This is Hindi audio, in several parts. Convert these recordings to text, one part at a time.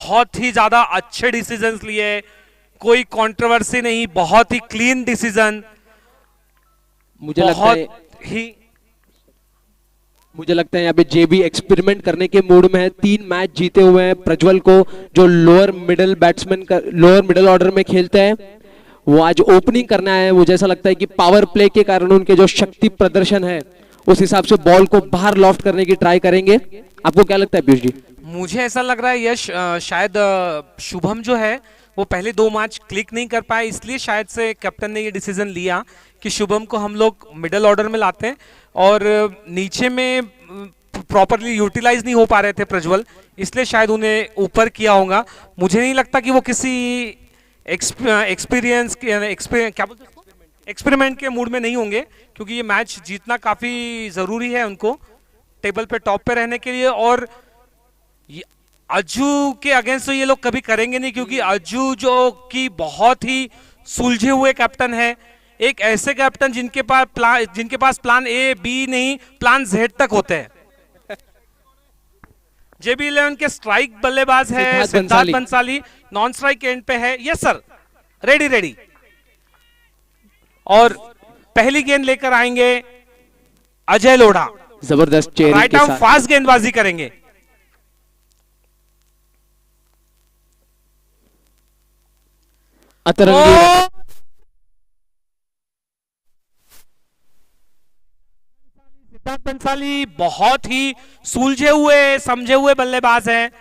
बहुत ही ज्यादा अच्छे डिसीजंस लिए, कोई कंट्रोवर्सी नहीं, बहुत ही क्लीन डिसीजन। मुझे लगता है यहाँ पे जेबी एक्सपेरिमेंट करने के मूड में है। 3 मैच जीते हुए हैं प्रज्वल को, जो लोअर मिडिल ऑर्डर में खेलते हैं, वो आज ओपनिंग करना है। मुझे ऐसा लगता है कि पावर प्ले के कारण उनके जो शक्ति प्रदर्शन है उस हिसाब से बॉल को बाहर लॉफ्ट करने की ट्राई करेंगे। आपको क्या लगता है पीयूष जी? मुझे ऐसा लग रहा है यश, शायद शुभम जो है वो पहले 2 मैच क्लिक नहीं कर पाए, इसलिए शायद से कैप्टन ने ये डिसीजन लिया कि शुभम को हम लोग मिडिल ऑर्डर में लाते हैं, और नीचे में प्रॉपरली यूटिलाइज नहीं हो पा रहे थे प्रज्वल, इसलिए शायद उन्हें ऊपर किया होगा। मुझे नहीं लगता कि वो किसी एक्सपेरिमेंट के मूड में नहीं होंगे, क्योंकि ये मैच जीतना काफी जरूरी है उनको टेबल पे टॉप पे रहने के लिए। और अज्जू के अगेंस्ट तो ये लोग कभी करेंगे नहीं, क्योंकि अज्जू जो कि बहुत ही सुलझे हुए कैप्टन है, एक ऐसे कैप्टन जिनके पास प्लान ए बी नहीं, प्लान जेड तक होते हैं। JB11 के स्ट्राइक बल्लेबाज है Siddharth Bansali, non strike end पे है। Yes sir, ready. और पहली गेंद लेकर आएंगे अजय लोढ़ा, जबरदस्त राइट आर्म फास्ट गेंदबाजी करेंगे। अतरंगी सिद्धार्थ बंसाली बहुत ही सुलझे हुए समझे हुए बल्लेबाज हैं,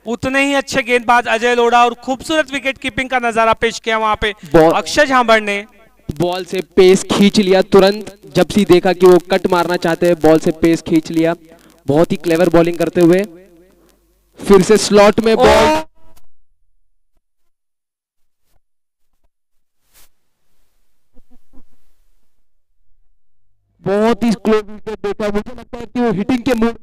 उतने ही अच्छे गेंदबाज अजय लोढ़ा, और खूबसूरत विकेट कीपिंग का नजारा पेश किया वहां पे अक्षय झांबड़ ने। बॉल से पेस खींच लिया तुरंत, जब से देखा कि वो कट मारना चाहते हैं, बॉल से पेस खींच लिया। बहुत ही क्लेवर बॉलिंग करते हुए फिर से स्लॉट में बॉल, बहुत ही क्लोज विकेट देखा। मुझे लगता है कि वो हिटिंग के मूड में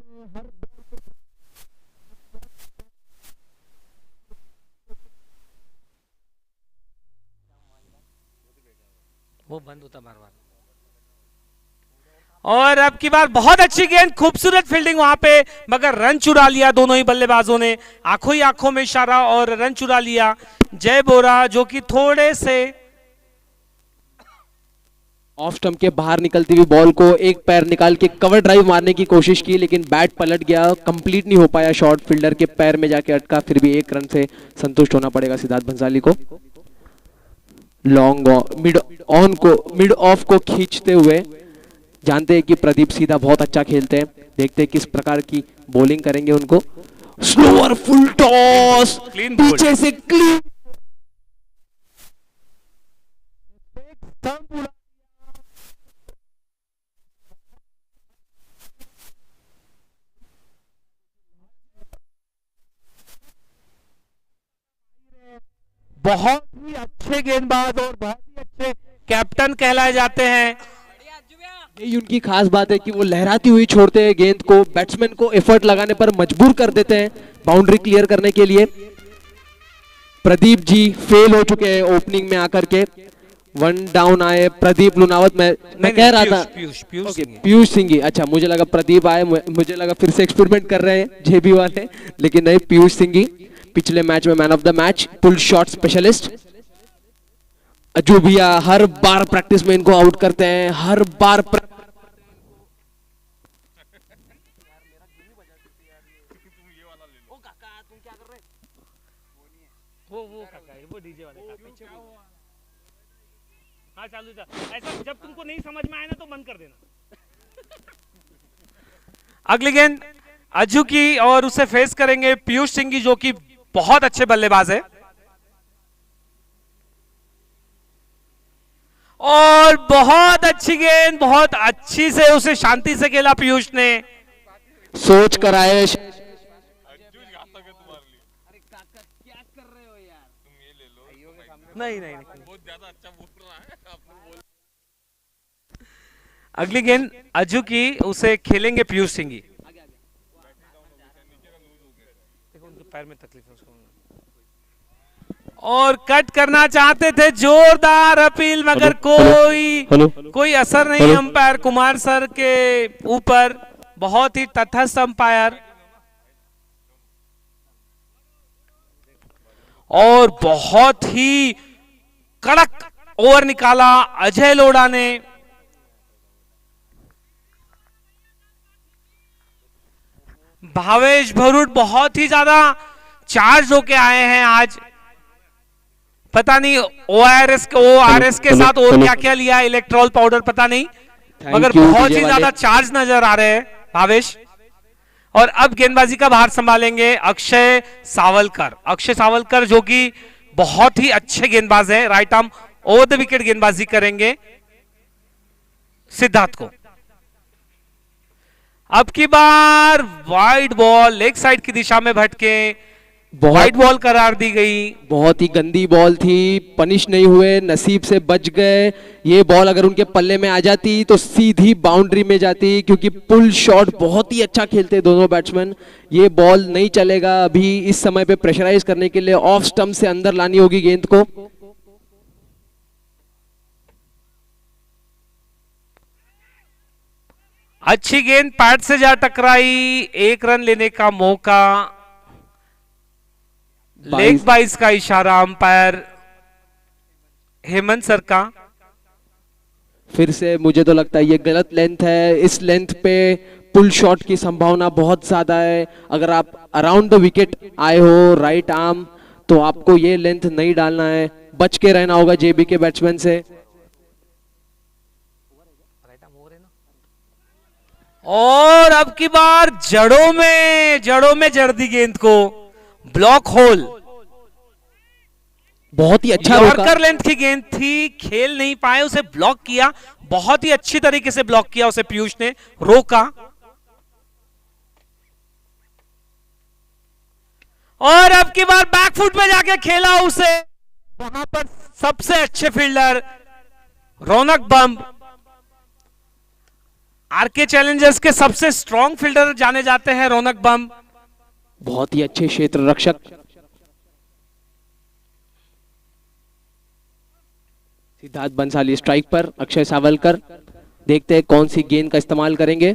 वो बंद होता बार बार। और अब की बार बहुत अच्छी गेंद, खूबसूरत फील्डिंग वहां पे, मगर रन चुरा लिया दोनों ही बल्लेबाजों ने, आंखों ही आंखों में इशारा और रन चुरा लिया जय बोरा, जो कि थोड़े से ऑफ स्टंप के बाहर निकलती हुई बॉल को एक पैर निकाल के कवर ड्राइव मारने की कोशिश की, लेकिन बैट पलट गया, कंप्लीट नहीं हो पाया शॉट, फील्डर के पैर में जाके अटका। फिर भी 1 रन से संतुष्ट होना पड़ेगा सिद्धार्थ बंसाली को। लॉन्ग मिड ऑफ को खींचते हुए, जानते हैं कि प्रदीप सीधा बहुत अच्छा खेलते हैं, देखते हैं किस प्रकार की बॉलिंग करेंगे उनको। स्लोअर फुल टॉस, पीछे से क्लीन, बहुत ही अच्छे गेंदबाज और बहुत ही अच्छे कैप्टन कहलाए जाते हैं। यही उनकी खास बात है कि वो लहराती हुई छोड़ते हैं गेंद को, बैट्समैन को एफर्ट लगाने पर मजबूर कर देते हैं बाउंड्री क्लियर करने के लिए। प्रदीप जी फेल हो चुके हैं ओपनिंग में आकर के, 1 डाउन आए प्रदीप लुनावत। मैं कह रहा था पीयूष सिंह, अच्छा मुझे लगा प्रदीप आए, मुझे लगा फिर से एक्सपेरिमेंट कर रहे हैं जेबी वाले, लेकिन नहीं, पीयूष सिंह पिछले मैच में man of the match, pull shot specialist. Aju भैया हर बार प्रैक्टिस में इनको आउट करते हैं, हर बार वो डीजे वाले हाँ चालू था। ऐसा जब तुमको नहीं समझ में आए ना तो बंद कर देना। अगली गेंद अज्जू की, और उसे फेस करेंगे पीयूष सिंह, जो कि बहुत अच्छे बल्लेबाज है। और बहुत अच्छी गेंद, बहुत अच्छी से उसे शांति से खेला पीयूष ने, सोच कर आए। नहीं बहुत ज्यादा अच्छा बोल रहा है। अगली गेंद अज्जू की, उसे खेलेंगे पीयूष सिंह। देखो उनके पैर में तकलीफ है उसको, और कट करना चाहते थे, जोरदार अपील, मगर कोई असर नहीं अंपायर कुमार सर के ऊपर, बहुत ही तटस्थ अंपायर। और बहुत ही कड़क ओवर निकाला अजय लोढ़ा ने। भावेश भरूट बहुत ही ज्यादा चार्ज होके आए हैं आज, पता नहीं ओआरएस के साथ और क्या क्या लिया, इलेक्ट्रॉल पाउडर पता नहीं, मगर बहुत ही ज्यादा चार्ज नजर आ रहे हैं भावेश। और अब गेंदबाजी का भार संभालेंगे अक्षय सावलकर। अक्षय सावलकर जो कि बहुत ही अच्छे गेंदबाज है, right arm over the wicket गेंदबाजी करेंगे सिद्धार्थ को। अब की बार वाइड बॉल लेग साइड की दिशा में भटके, वाइड बॉल करार दी गई। बहुत ही गंदी बॉल थी, पनिश नहीं हुए, नसीब से बच गए। ये बॉल अगर उनके पल्ले में आ जाती तो सीधी बाउंड्री में जाती, क्योंकि पुल शॉट बहुत ही अच्छा खेलते दोनों बैट्समैन। ये बॉल नहीं चलेगा, अभी इस समय पे प्रेशराइज करने के लिए ऑफ स्टंप से अंदर लानी होगी गेंद को। अच्छी गेंद पैड से जा टकराई, 1 रन लेने का मौका। लेग 22 का इशारा अंपायर हेमंत सर का। फिर से मुझे तो लगता है ये गलत लेंथ है, इस लेंथ पे पुल शॉट की संभावना बहुत ज्यादा है। अगर आप अराउंड द विकेट आए हो राइट आर्म तो आपको ये लेंथ नहीं डालना है, बच के रहना होगा जेबी के बैट्समैन से। और अब की बार जड़ों में जड़ दी गेंद को, ब्लॉक होल। बहुत ही अच्छा यॉर्कर लेंथ की गेंद थी, खेल नहीं पाए, उसे ब्लॉक किया, बहुत ही अच्छी तरीके से ब्लॉक किया उसे पीयूष ने, रोका। और अब की बार बैकफुट में जाके खेला उसे, वहां पर सबसे अच्छे फील्डर रौनक बम्ब, आरके चैलेंजर्स के सबसे स्ट्रॉन्ग फील्डर जाने जाते हैं रौनक बम। बहुत ही अच्छे क्षेत्र रक्षक। सिद्धार्थ बंसाली स्ट्राइक पर, अक्षय सावलकर देखते हैं कौन सी गेंद का इस्तेमाल करेंगे।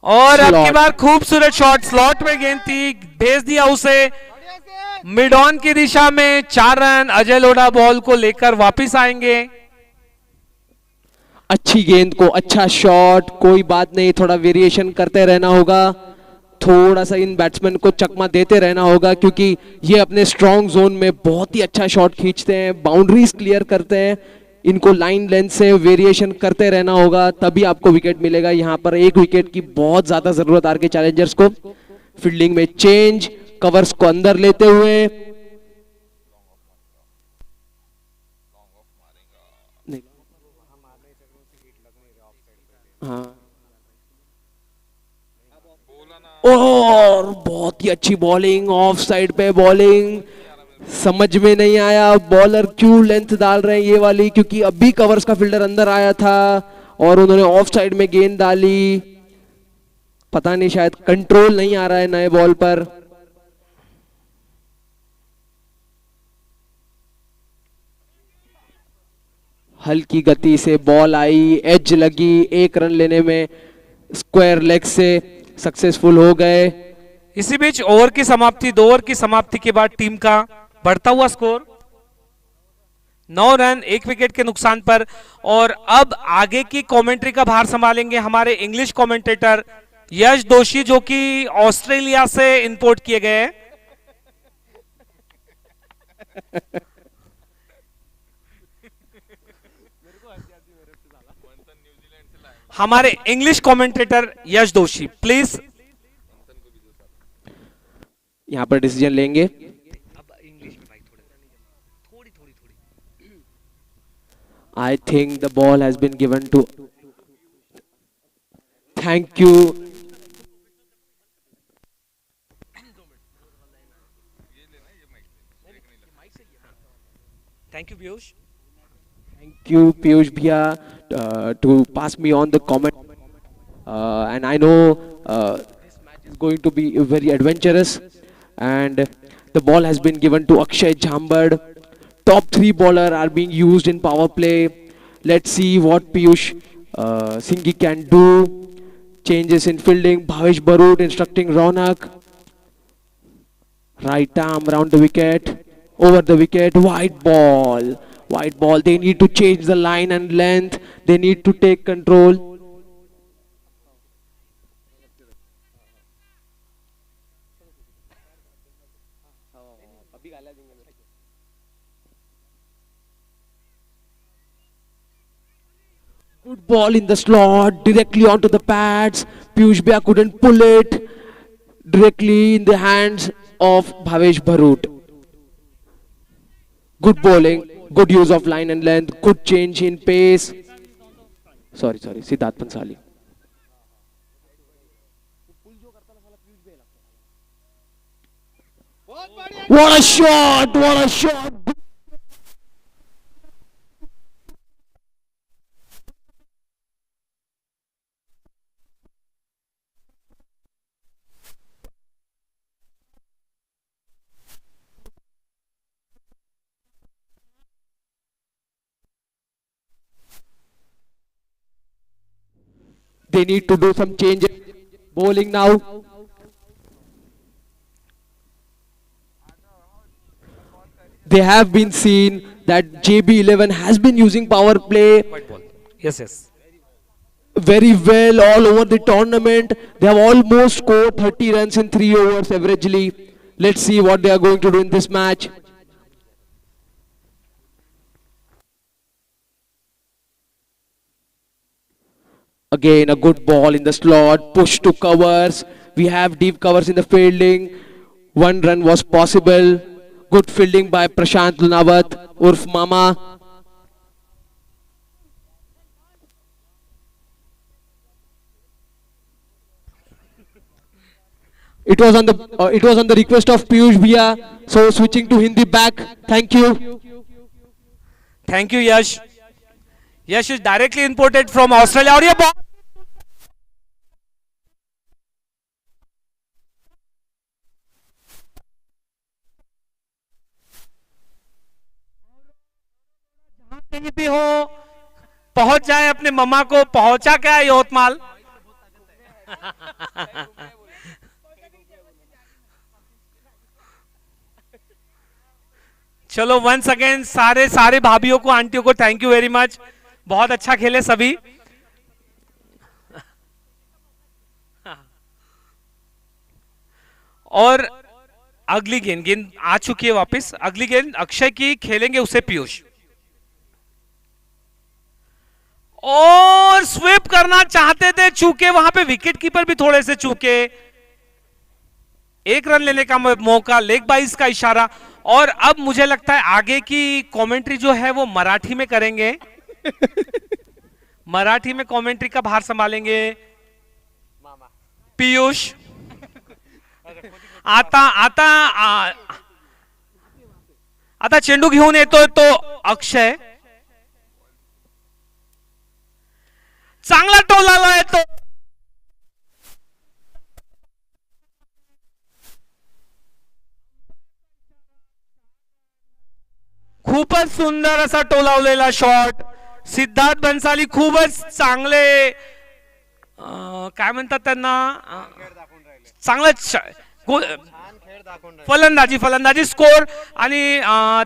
और अब की बार खूबसूरत शॉट, स्लॉट में गेंद थी, भेज दिया उसे मिड ऑन की दिशा में। 4 रन, अजय लोढ़ा बॉल को लेकर वापिस आएंगे। अच्छी गेंद को अच्छा शॉट, कोई बात नहीं, थोड़ा वेरिएशन करते रहना होगा, थोड़ा सा इन बैट्समैन को चकमा देते रहना होगा, क्योंकि ये अपने स्ट्रॉन्ग जोन में बहुत ही अच्छा शॉट खींचते हैं, बाउंड्रीज क्लियर करते हैं। इनको लाइन लेंथ से वेरिएशन करते रहना होगा, तभी आपको विकेट मिलेगा। यहाँ पर 1 विकेट की बहुत ज्यादा जरूरत आरके चैलेंजर्स को। फील्डिंग में चेंज, कवर्स को अंदर लेते हुए, हाँ, और बहुत ही अच्छी बॉलिंग, ऑफ साइड पे बॉलिंग। समझ में नहीं आया बॉलर क्यों लेंथ डाल रहे हैं ये वाली, क्योंकि अभी कवर्स का फील्डर अंदर आया था और उन्होंने ऑफ साइड में गेंद डाली। पता नहीं, शायद कंट्रोल नहीं आ रहा है नए बॉल पर। हल्की गति से बॉल आई, एज लगी, 1 रन लेने में स्क्वायर लेग से सक्सेसफुल हो गए। इसी बीच ओवर की समाप्ति, 2 ओवर की समाप्ति के बाद टीम का बढ़ता हुआ स्कोर 9 रन 1 विकेट के नुकसान पर। और अब आगे की कमेंट्री का भार संभालेंगे हमारे इंग्लिश कमेंटेटर यश दोषी, जो कि ऑस्ट्रेलिया से इंपोर्ट किए गए हैं। हमारे इंग्लिश कमेंटेटर यश दोषी, प्लीज यहां पर डिसीजन लेंगे। I think the ball has been given to. Thank you. Thank you, Piyush. Thank you, Piyush Bhaiya, to pass me on the comment. And I know this match is going to be very adventurous. And the ball has been given to Akshay Jhambad. Top 3 bowler are being used in power play. Let's see what Piyush Singhi can do. Changes in fielding. Bhavesh Barut instructing Ronak. Right arm around the wicket, over the wicket, white ball. White ball, they need to change the line and length, they need to take control. Good ball in the slot, directly onto the pads. Piyush Bhaiya couldn't pull it directly in the hands of Bhavesh Bharut. Good bowling, good use of line and length, good change in pace. Sorry, Siddharth Pansali. What a shot! What a shot! They need to do some changes. Bowling now. They have been seen that JB11 has been using power play White ball. Yes. very well all over the tournament. They have almost scored 30 runs in 3 overs averagely. Let's see what they are going to do in this match. Again, a good ball in the slot, push to covers. We have deep covers in the fielding. 1 run was possible. Good fielding by Prashant Lunawat, Urf Mama. It was on the request of Piyush Bhaiya. So switching to Hindi back. Thank you. Thank you, Yash. Yash is directly imported from Australia. और ये ball कहीं भी हो पहुंच जाए अपने मम्मा को पहुंचा क्या है यवतमाल चलो वंस अगेन सारे भाभीियों को आंटियों को थैंक यू वेरी मच बहुत अच्छा खेले सभी और अगली गेंद आ चुकी है वापस अगली गेंद अक्षय की खेलेंगे उसे पीयूष और स्वीप करना चाहते थे चूके वहां पे विकेट कीपर भी थोड़े से चूके 1 रन लेने का मौका लेग बाइस का इशारा और अब मुझे लगता है आगे की कमेंट्री जो है वो मराठी में करेंगे मराठी में कमेंट्री का भार संभालेंगे पीयूष आता चेंडू घेऊन येतोय तो अक्षय चांगला टोलाला येतो खूपच सुंदर असा टोलावलेला शॉट सिद्धार्थ बन्साली खूपच चांगले काय म्हणतात त्यांना चांगलं फलंदाजी स्कोर आणि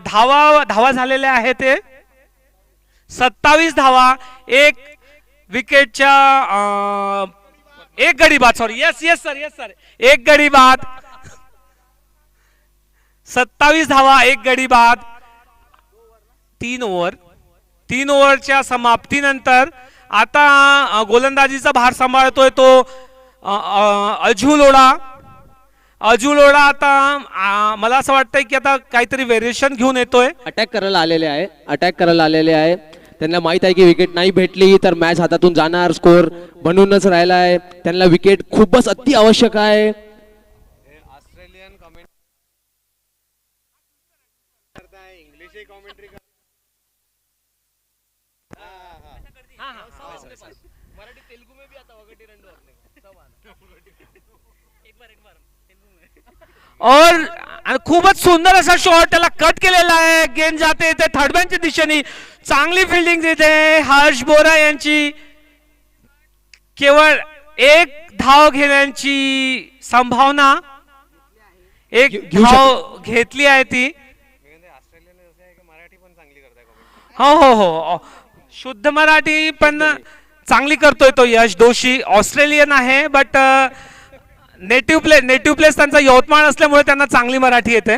धावा झालेल्या आहेत ते 27 धावा एक विकेटच्या एक गडी बाद सॉरी यस सर एक गडी बाद 27 धावा एक गडी बाद 3 ओव्हरच्या समाप्तीनंतर आता गोलंदाजीचा भार सांभाळतोय तो अजू लोढा आता मला असं वाटतंय की आता काहीतरी व्हेरिएशन घेऊन येतोय अटॅक करायला आलेले आहे त्यांना माहित आहे की विकेट नाही भेटली तर मॅच हातातून जाणार स्कोर बनूनच राहिला आहे त्यांना विकेट खूपच अति आवश्यक आहे ऑस्ट्रेलियन कमेंट करता है इंग्लिश ही कमेंट्री कर मराठी तेलुगु में भी आता वगटी रंडू अपने सब एक बार तेलुगु में और खूपच सुंदर असा शॉट त्याला कट केलेला आहे गेंद जाते ते थर्ड बॅनच्या दिशेने चांगली फिल्डिंग देते हर्ष बोरा यांची केवळ 1 धाव घेण्याची संभावना एक घेऊ धाव घेतली आहे ती. हो हो हो, शुद्ध मराठी पण चांगली करतोय तो यश दोषी. ऑस्ट्रेलियन आहे बट नेटिव्ह प्लेस त्यांचा यवतमाळ असल्यामुळे त्यांना चांगली मराठी येते.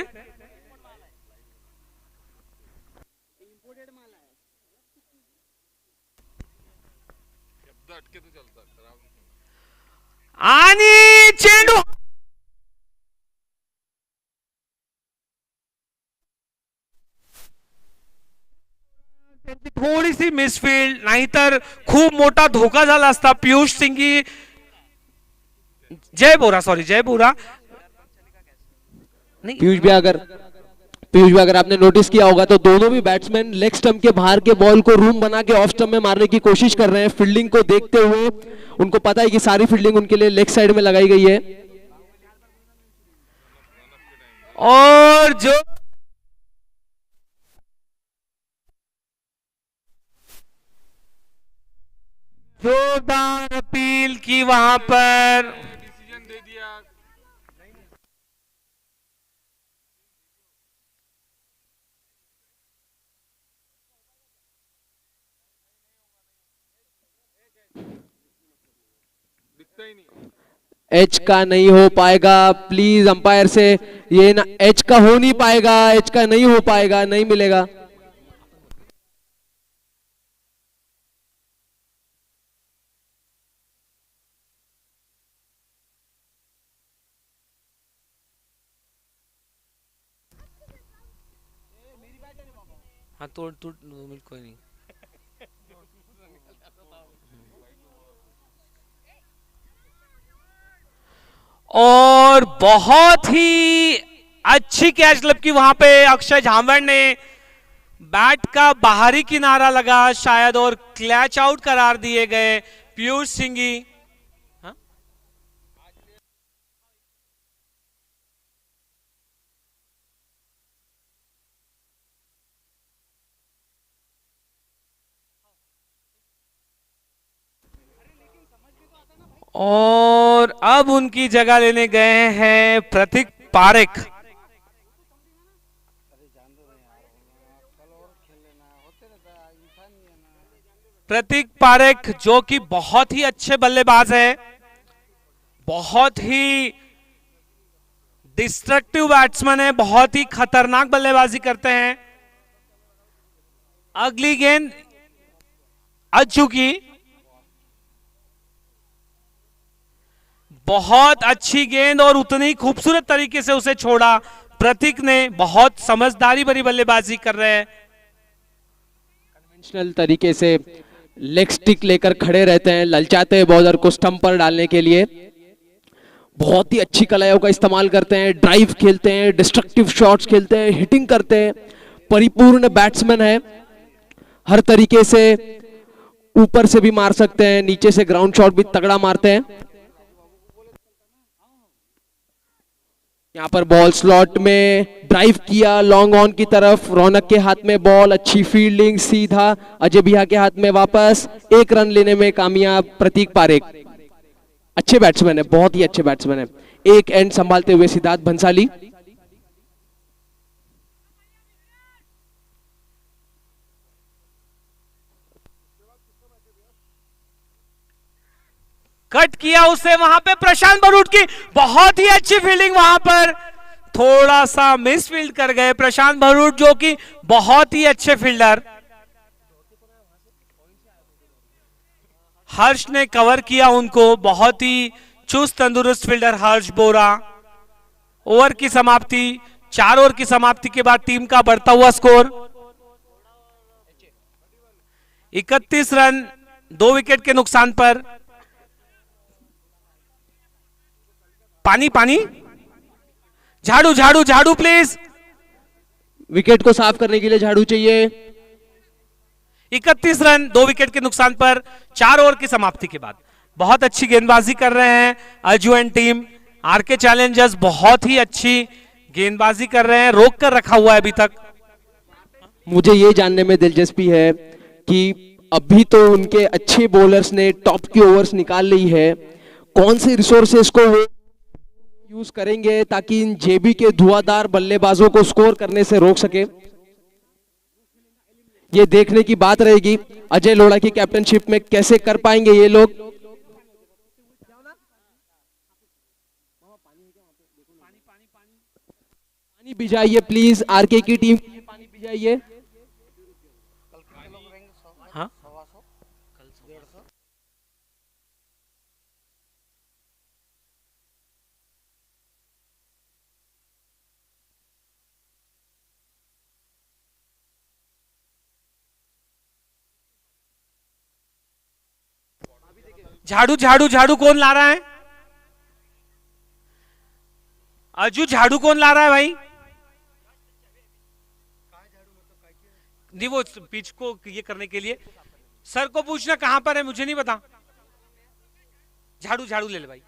आणि चेंडू थोडीशी मिसफील्ड, नाहीतर खूप मोठा धोका झाला असता. पियुष सिंगी, जय बोरा नहीं, पीयूष भी अगर आपने नोटिस किया होगा तो दोनों भी बैट्समैन लेग स्टंप के बाहर के बॉल को रूम बना के ऑफ स्टंप में मारने की कोशिश कर रहे हैं. फील्डिंग को देखते हुए उनको पता है कि सारी फील्डिंग उनके लिए लेग साइड में लगाई गई है. और जो जोरदार अपील की वहां पर, एच का नहीं हो पाएगा. प्लीज अंपायर से ये ना, एच का हो नहीं पाएगा, एच का नहीं हो पाएगा, नहीं मिलेगा. हाँ तोड़ कोई नहीं. और बहुत ही अच्छी कैच लब की वहां पे अक्षय झामर ने. बैट का बाहरी किनारा लगा शायद और क्लैच आउट करार दिए गए पीयूष सिंगी. और अब उनकी जगह लेने गए हैं प्रतीक पारेख. प्रतीक पारेख जो कि बहुत ही अच्छे बल्लेबाज है, बहुत ही डिस्ट्रक्टिव बैट्समैन है, बहुत ही खतरनाक बल्लेबाजी करते हैं. अगली गेंद अज्जू की, बहुत अच्छी गेंद और उतनी खूबसूरत तरीके से उसे छोड़ा प्रतीक ने. बहुत समझदारी भरी बल्लेबाजी कर रहे हैं. कन्वेंशनल तरीके से लेग स्टिक लेकर खड़े रहते हैं, ललचाते हैं बॉलर को स्टंप पर डालने के लिए. बहुत ही अच्छी कलाइयों का इस्तेमाल करते हैं, ड्राइव खेलते हैं, डिस्ट्रक्टिव शॉट्स खेलते हैं, हिटिंग करते हैं. परिपूर्ण बैट्समैन है, हर तरीके से ऊपर से भी मार सकते हैं, नीचे से ग्राउंड शॉट भी तगड़ा मारते हैं. यहाँ पर बॉल स्लॉट में ड्राइव किया लॉन्ग ऑन की तरफ. रौनक के हाथ में बॉल, अच्छी फील्डिंग, सीधा अजय भैया के हाथ में वापस. एक रन लेने में कामयाब प्रतीक पारेख. अच्छे बैट्समैन है, बहुत ही अच्छे बैट्समैन है. एक एंड संभालते हुए सिद्धार्थ भंसाली. कट किया उसे वहां पे प्रशांत बरूट की बहुत ही अच्छी फील्डिंग. वहां पर थोड़ा सा मिस फील्ड कर गए प्रशांत बरूट जो कि बहुत ही अच्छे फील्डर. हर्ष ने कवर किया उनको, बहुत ही चुस्त तंदुरुस्त फील्डर हर्ष बोरा. ओवर की समाप्ति, 4 ओवर की समाप्ति के बाद टीम का बढ़ता हुआ स्कोर 31 रन 2 विकेट के नुकसान पर. पानी पानी, झाड़ू झाड़ू झाड़ू प्लीज. विकेट को साफ करने के लिए झाड़ू चाहिए. 31 रन 2 विकेट के नुकसान पर 4 ओवर की समाप्ति के बाद बहुत अच्छी गेंदबाजी कर रहे हैं अजू एंड टीम. आरके चैलेंजर्स बहुत ही अच्छी गेंदबाजी कर रहे हैं, रोक कर रखा हुआ है अभी तक. मुझे ये जानने में दिलचस्पी है कि अभी तो उनके अच्छे बॉलर्स ने टॉप की ओवर्स निकाल ली है, कौन से रिसोर्सेस को वो यूज करेंगे ताकि इन जेबी के धुआंधार बल्लेबाजों को स्कोर करने से रोक सके। ये देखने की बात रहेगी अजय लोढ़ा की कैप्टनशिप में कैसे कर पाएंगे ये लोग। पानी भिजाइए प्लीज, आरके की टीम पानी भिजाइए। हाँ झाड़ू झाड़ू झाड़ू कौन ला रहा है? अजू झाड़ू कौन ला रहा है भाई? नहीं वो पिच को ये करने के लिए सर को पूछना कहां पर है, मुझे नहीं पता। झाड़ू झाड़ू ले ले भाई।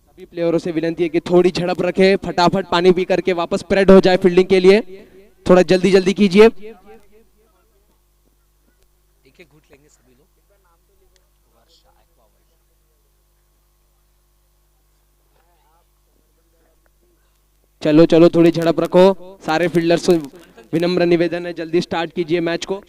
सभी प्लेयरों से विनती है कि थोड़ी झड़प रखे, फटाफट पानी पी करके वापस स्प्रेड हो जाए फील्डिंग के लिए। थोड़ा जल्दी जल्दी कीजिए। एक एक घूट लेंगे सभी लोग। चलो चलो थोड़ी झड़प रखो। सारे फील्डर्स से विनम्र निवेदन है, जल्दी स्टार्ट कीजिए मैच को।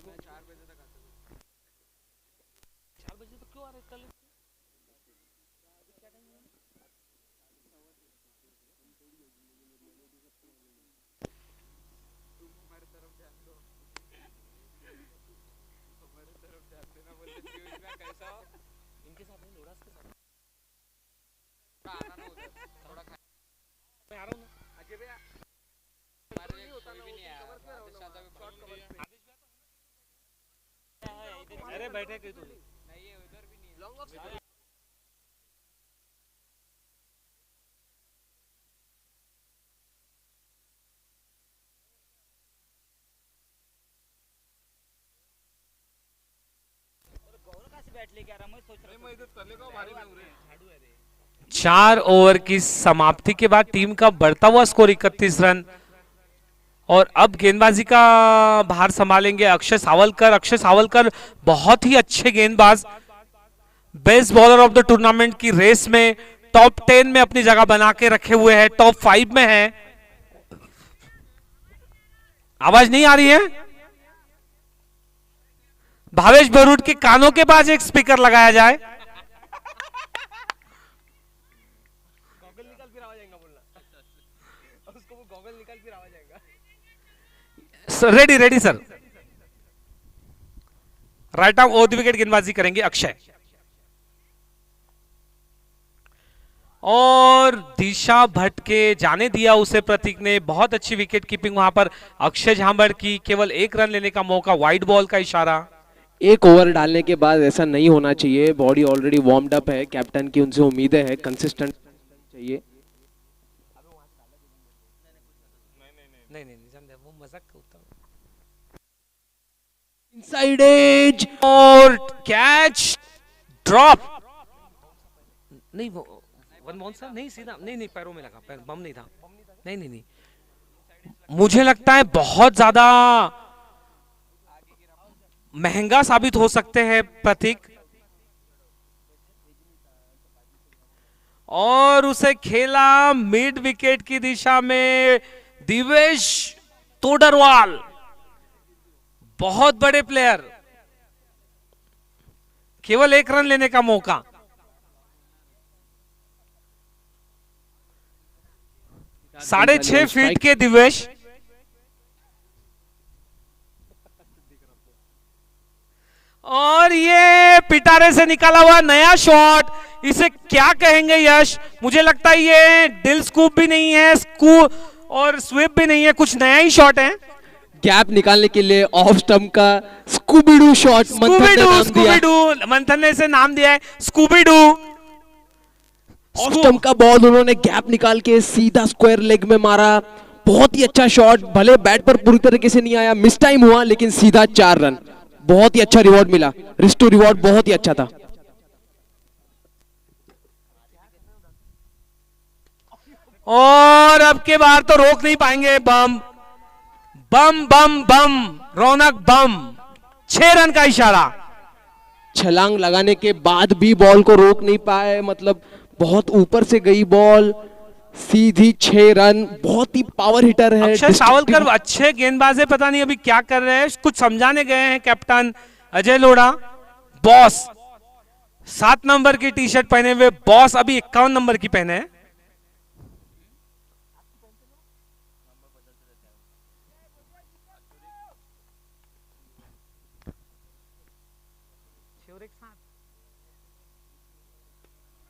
अरे बैठे कहीं तो नहीं है, उधर भी नहीं लॉन्ग ऑफ। चार ओवर की समाप्ति के बाद टीम का बढ़ता हुआ स्कोर 31 रन। और अब गेंदबाजी का भार संभालेंगे अक्षय सावलकर। अक्षय सावलकर बहुत ही अच्छे गेंदबाज, best bowler of the tournament की रेस में टॉप 10 में अपनी जगह बना के रखे हुए हैं, टॉप 5 में है। आवाज नहीं आ रही है? भावेश बरूड के कानों के पास एक स्पीकर लगाया जाए। गॉगल निकाल फिर आवाज आएगा बोलना। उसको वो गॉगल निकाल फिर आवाज आएगा। Ready ready sir. Right arm over the wicket गेंदबाजी करेंगे अक्षय। और दिशा भट्ट के जाने दिया उसे प्रतीक ने। बहुत अच्छी विकेट कीपिंग वहां पर अक्षय झांबड़ की। केवल एक रन लेने का मौका, वाइड बॉल का इशारा। एक ओवर डालने के बाद ऐसा नहीं होना चाहिए। बॉडी ऑलरेडी वार्म्ड अप है, कैप्टन की उनसे उम्मीदें हैं कंसिस्टेंट चाहिए। नहीं नहीं नहीं, वो मजाक होता है। इनसाइड एज और कैच ड्रॉप। नहीं वो मनमोहन सर नहीं, सीधा नहीं नहीं, पैरों में लगा, पैर बम नहीं था। नहीं नहीं नहीं, मुझे लगता है बहुत ज्यादा महंगा साबित हो सकते हैं प्रतीक। और उसे खेला मिड विकेट की दिशा में दिवेश तोडरवाल, बहुत बड़े प्लेयर, केवल 1 रन लेने का मौका। साढ़े 6 फीट के दिवेश, और ये पिटारे से निकाला हुआ नया शॉट, इसे क्या कहेंगे यश? मुझे लगता है ये दिल स्कूप भी नहीं है, स्कूप और स्वीप भी नहीं है, कुछ नया ही शॉट है। गैप निकालने के लिए ऑफ स्टंप का स्कूबीडू शॉट स्कूबीडू मंथन ने इसे नाम दिया है स्कूबीडू। ऑफ स्टंप का बॉल उन्होंने गैप निकाल के सीधा स्क्वायर लेग में मारा, बहुत ही अच्छा शॉट, भले बैट पर पूरी तरीके से नहीं आया, मिस टाइम हुआ, लेकिन सीधा 4 रन, बहुत ही अच्छा रिवॉर्ड मिला, रिस्टो रिवॉर्ड बहुत ही अच्छा था। और अब के बार तो रोक नहीं पाएंगे, बम बम बम बम, रौनक बम, 6 रन का इशारा। छलांग लगाने के बाद भी बॉल को रोक नहीं पाए, मतलब बहुत ऊपर से गई बॉल, सीधी 6 रन, बहुत ही पावर हिटर है। अक्षय सावलकर अच्छे गेंदबाज है, पता नहीं अभी क्या कर रहे हैं, कुछ समझाने गए हैं captain Ajay Lodha. Boss 7 number की टी शर्ट पहने हुए बॉस अभी 51 नंबर की पहने हैं।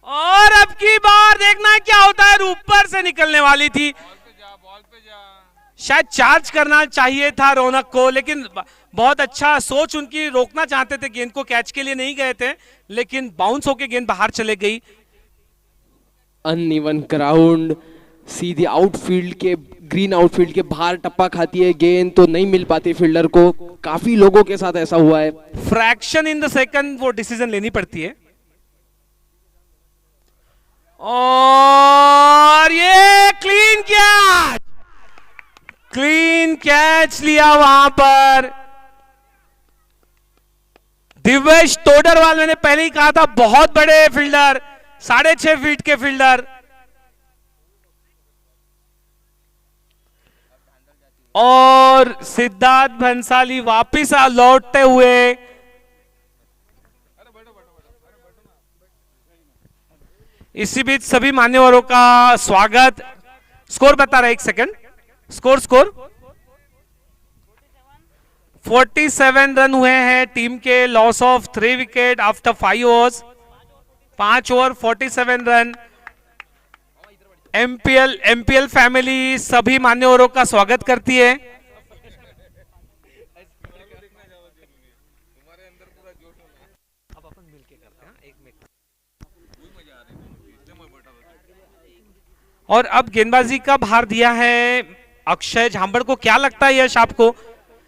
और अब की बार देखना है क्या होता है, ऊपर से निकलने वाली थी, शायद चार्ज करना चाहिए था रौनक को, लेकिन बहुत अच्छा सोच उनकी, रोकना चाहते थे गेंद को, कैच के लिए नहीं गए थे, लेकिन बाउंस होके गेंद बाहर चले गई। अनइवन ग्राउंड, सीधी आउटफील्ड के, ग्रीन आउटफील्ड के बाहर टप्पा खाती है गेंद, तो नहीं मिल पाती फील्डर को, काफी लोगों के साथ ऐसा हुआ है। फ्रैक्शन इन द सेकंड वो डिसीजन लेनी पड़ती है। और ये क्लीन कैच, क्लीन कैच लिया वहां पर दिवेश तोडरवाल। मैंने पहले ही कहा था बहुत बड़े फील्डर, 6.5 फीट के फील्डर। और सिद्धार्थ भंसाली वापिस लौटते हुए, इसी बीच सभी मान्यवरों का स्वागत। स्कोर बता रहा है, 1 सेकंड, स्कोर 47 रन हुए हैं टीम के, loss of 3 wicket after 5 overs, 5 over 47 run. MPL family सभी मान्यवरों का स्वागत करती है। और अब गेंदबाजी का भार दिया है अक्षय झांबड़ को। क्या लगता है यश आपको?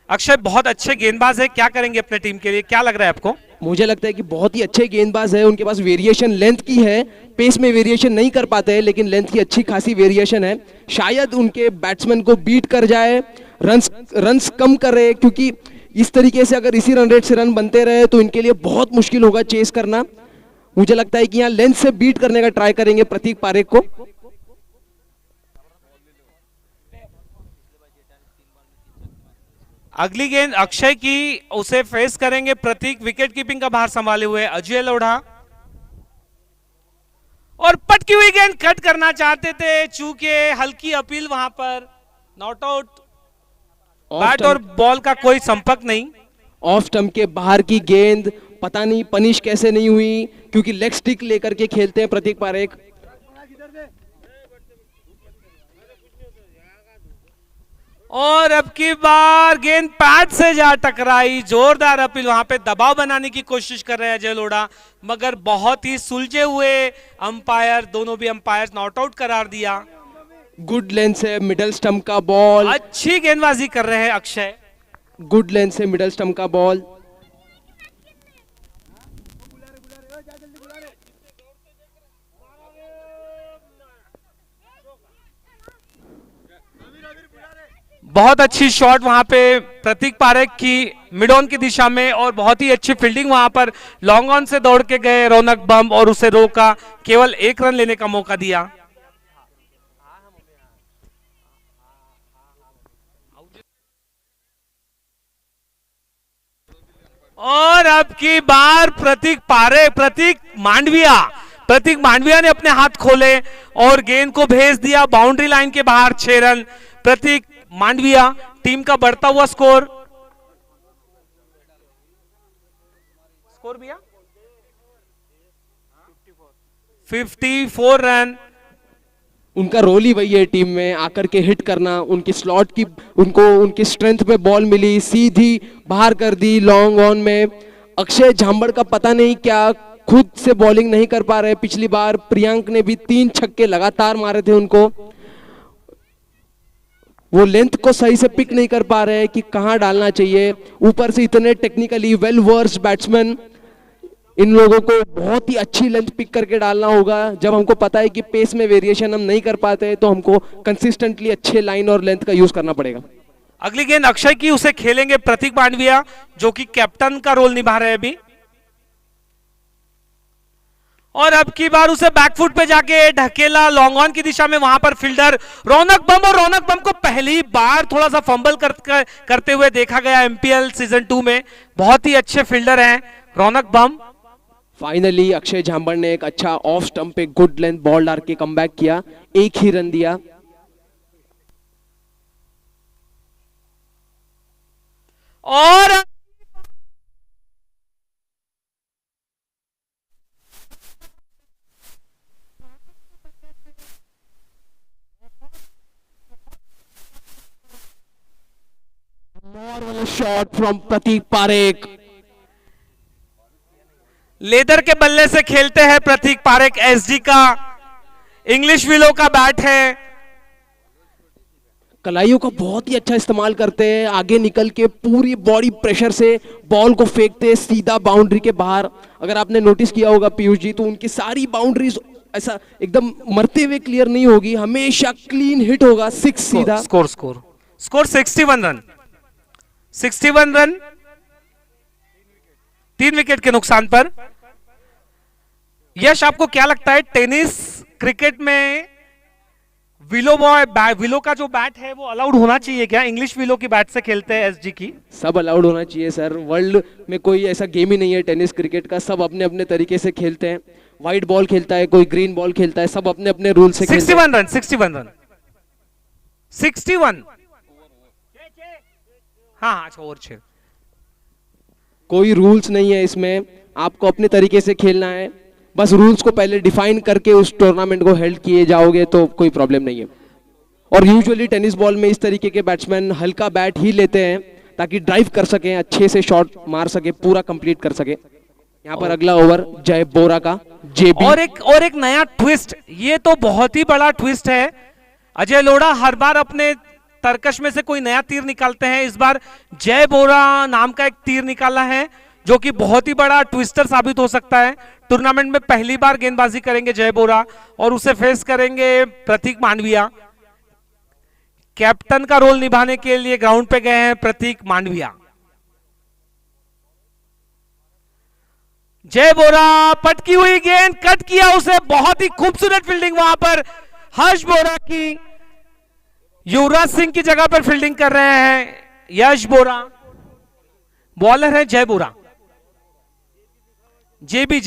अक्षय बहुत अच्छे गेंदबाज है, क्या करेंगे अपने टीम के लिए, क्या लग रहा है आपको? मुझे लगता है कि बहुत ही अच्छे गेंदबाज है, उनके पास वेरिएशन लेंथ की है, पेस में वेरिएशन नहीं कर पाते हैं, लेकिन लेंथ की अच्छी खासी वेरिएशन है, शायद उनके बैट्समैन को बीट कर जाए, रन्स कम करे, क्योंकि इस तरीके से अगर इसी रन रेट से रन बनते रहे तो इनके लिए बहुत मुश्किल होगा चेस करना। मुझे लगता है कि यहाँ लेंथ से बीट करने का ट्राई करेंगे प्रतीक पारेख को। अगली गेंद अक्षय की, उसे फेस करेंगे प्रतीक, विकेट कीपिंग का भार संभाले हुए अजय लोढ़ा। और पटकी हुई गेंद कट करना चाहते थे, चूंकि हल्की अपील वहां पर, नॉट आउट, बैट और बॉल का कोई संपर्क नहीं। ऑफ स्टंप के बाहर की गेंद, पता नहीं पनिश कैसे नहीं हुई, क्योंकि लेग स्टिक लेकर के खेलते हैं प्रतीक पारेख। और अब की बार गेंद पैड से जा टकराई, जोरदार अपील, वहां पे दबाव बनाने की कोशिश कर रहे हैं अजय लोढ़ा, मगर बहुत ही सुलझे हुए अंपायर, दोनों भी अंपायर नॉट आउट करार दिया। गुड लेंथ से मिडल स्टंप का बॉल, अच्छी गेंदबाजी कर रहे हैं अक्षय, गुड लेंथ से मिडल स्टंप का बॉल। बहुत अच्छी शॉट वहां पे प्रतीक पारेख की मिड ऑन की दिशा में, और बहुत ही अच्छी फील्डिंग वहां पर। लॉन्ग ऑन से दौड़ के गए रौनक बम और उसे रोका, केवल 1 रन लेने का मौका दिया। और अब की बार प्रतीक मांडविया ने अपने हाथ खोले और गेंद को भेज दिया बाउंड्री लाइन के बाहर। 6 रन प्रतीक मांडविया, टीम का बढ़ता हुआ स्कोर भैया 54 रन। उनका रोल ही वही है टीम में, आकर के हिट करना। उनकी स्लॉट की उनको उनकी स्ट्रेंथ पे बॉल मिली, सीधी बाहर कर दी लॉन्ग ऑन में। अक्षय झांबड़ का पता नहीं क्या, खुद से बॉलिंग नहीं कर पा रहे। पिछली बार प्रियांक ने भी 3 छक्के लगातार मारे थे उनको, वो लेंथ को सही से पिक नहीं कर पा रहे कि कहां डालना चाहिए। ऊपर से इतने टेक्निकली वेल वर्स्ड बैट्समैन, इन लोगों को बहुत ही अच्छी लेंथ पिक करके डालना होगा। जब हमको पता है कि पेस में वेरिएशन हम नहीं कर पाते तो हमको कंसिस्टेंटली अच्छे लाइन और लेंथ का यूज करना पड़ेगा। अगली गेंद अक्षय की, उसे खेलेंगे प्रतीक मांडविया जो कि कैप्टन का रोल निभा रहे हैं अभी। और अब की बार उसे बैकफुट पे जाके ढकेला लॉन्ग ऑन की दिशा में, वहां पर फील्डर रौनक बम, और रौनक बम को पहली बार थोड़ा सा फंबल करते हुए देखा गया एमपीएल सीजन 2 में। बहुत ही अच्छे फील्डर हैं रौनक बम। फाइनली अक्षय झांबड़ ने एक अच्छा ऑफ स्टंप पे गुड लेंथ बॉल डाल के कमबैक किया, 1 ही रन दिया। और shot from Prateek Parekh. Leather के बल्ले से खेलते हैं प्रतीक पारेख, एसडी का इंग्लिश विलो का बैट है। कलाइयों का बहुत ही अच्छा इस्तेमाल करते हैं, आगे निकल के पूरी बॉडी प्रेशर से बॉल को फेंकते हैं सीधा बाउंड्री के बाहर। अगर आपने नोटिस किया होगा पीयूष जी, तो उनकी सारी बाउंड्रीज ऐसा एकदम मरते हुए क्लियर नहीं होगी, हमेशा क्लीन हिट होगा। 6 सीधा। स्कोर 61 रन, 61 रन 3 विकेट के नुकसान पर। यश, आपको क्या लगता है टेनिस क्रिकेट में विलो का जो बैट है वो अलाउड होना चाहिए क्या? इंग्लिश विलो की बैट से खेलते हैं एसजी की। सब अलाउड होना चाहिए सर, वर्ल्ड में कोई ऐसा गेम ही नहीं है टेनिस क्रिकेट का, सब अपने अपने तरीके से खेलते हैं। व्हाइट बॉल खेलता है, कोई ग्रीन बॉल खेलता है, सब अपने अपने रूल से खेलते हैं। 61 रन 61। हाँ, अच्छा, ओवर 6। कोई रूल्स नहीं है इसमें, आपको अपने तरीके से खेलना है। बस रूल्स को पहले डिफाइन करके उस टूर्नामेंट को हेल्ड किए जाओगे तो कोई प्रॉब्लम नहीं है। और यूजुअली टेनिस बॉल में इस तरीके के बैट्समैन हल्का बैट ही लेते हैं ताकि ड्राइव कर सके, अच्छे से शॉट मार सके, पूरा कंप्लीट कर सके। यहाँ पर अगला ओवर जय बोरा का, जेबी। और एक नया ट्विस्ट, ये तो बहुत ही बड़ा ट्विस्ट है। अजय लोढ़ा हर बार अपने तरकश में से कोई नया तीर निकालते हैं, इस बार जय बोरा नाम का एक तीर निकाला है जो कि बहुत ही बड़ा ट्विस्टर साबित हो सकता है। टूर्नामेंट में पहली बार गेंदबाजी करेंगे जय बोरा और उसे फेस करेंगे प्रतीक मांडविया। कैप्टन का रोल निभाने के लिए ग्राउंड पे गए हैं प्रतीक मांडविया। जय बोरा, पटकी हुई गेंद, कट किया उसे, बहुत ही खूबसूरत फील्डिंग वहां पर हर्ष बोरा की। युवराज सिंह की जगह पर फील्डिंग कर रहे हैं यश बोरा, बॉलर है जय बोरा। जेबी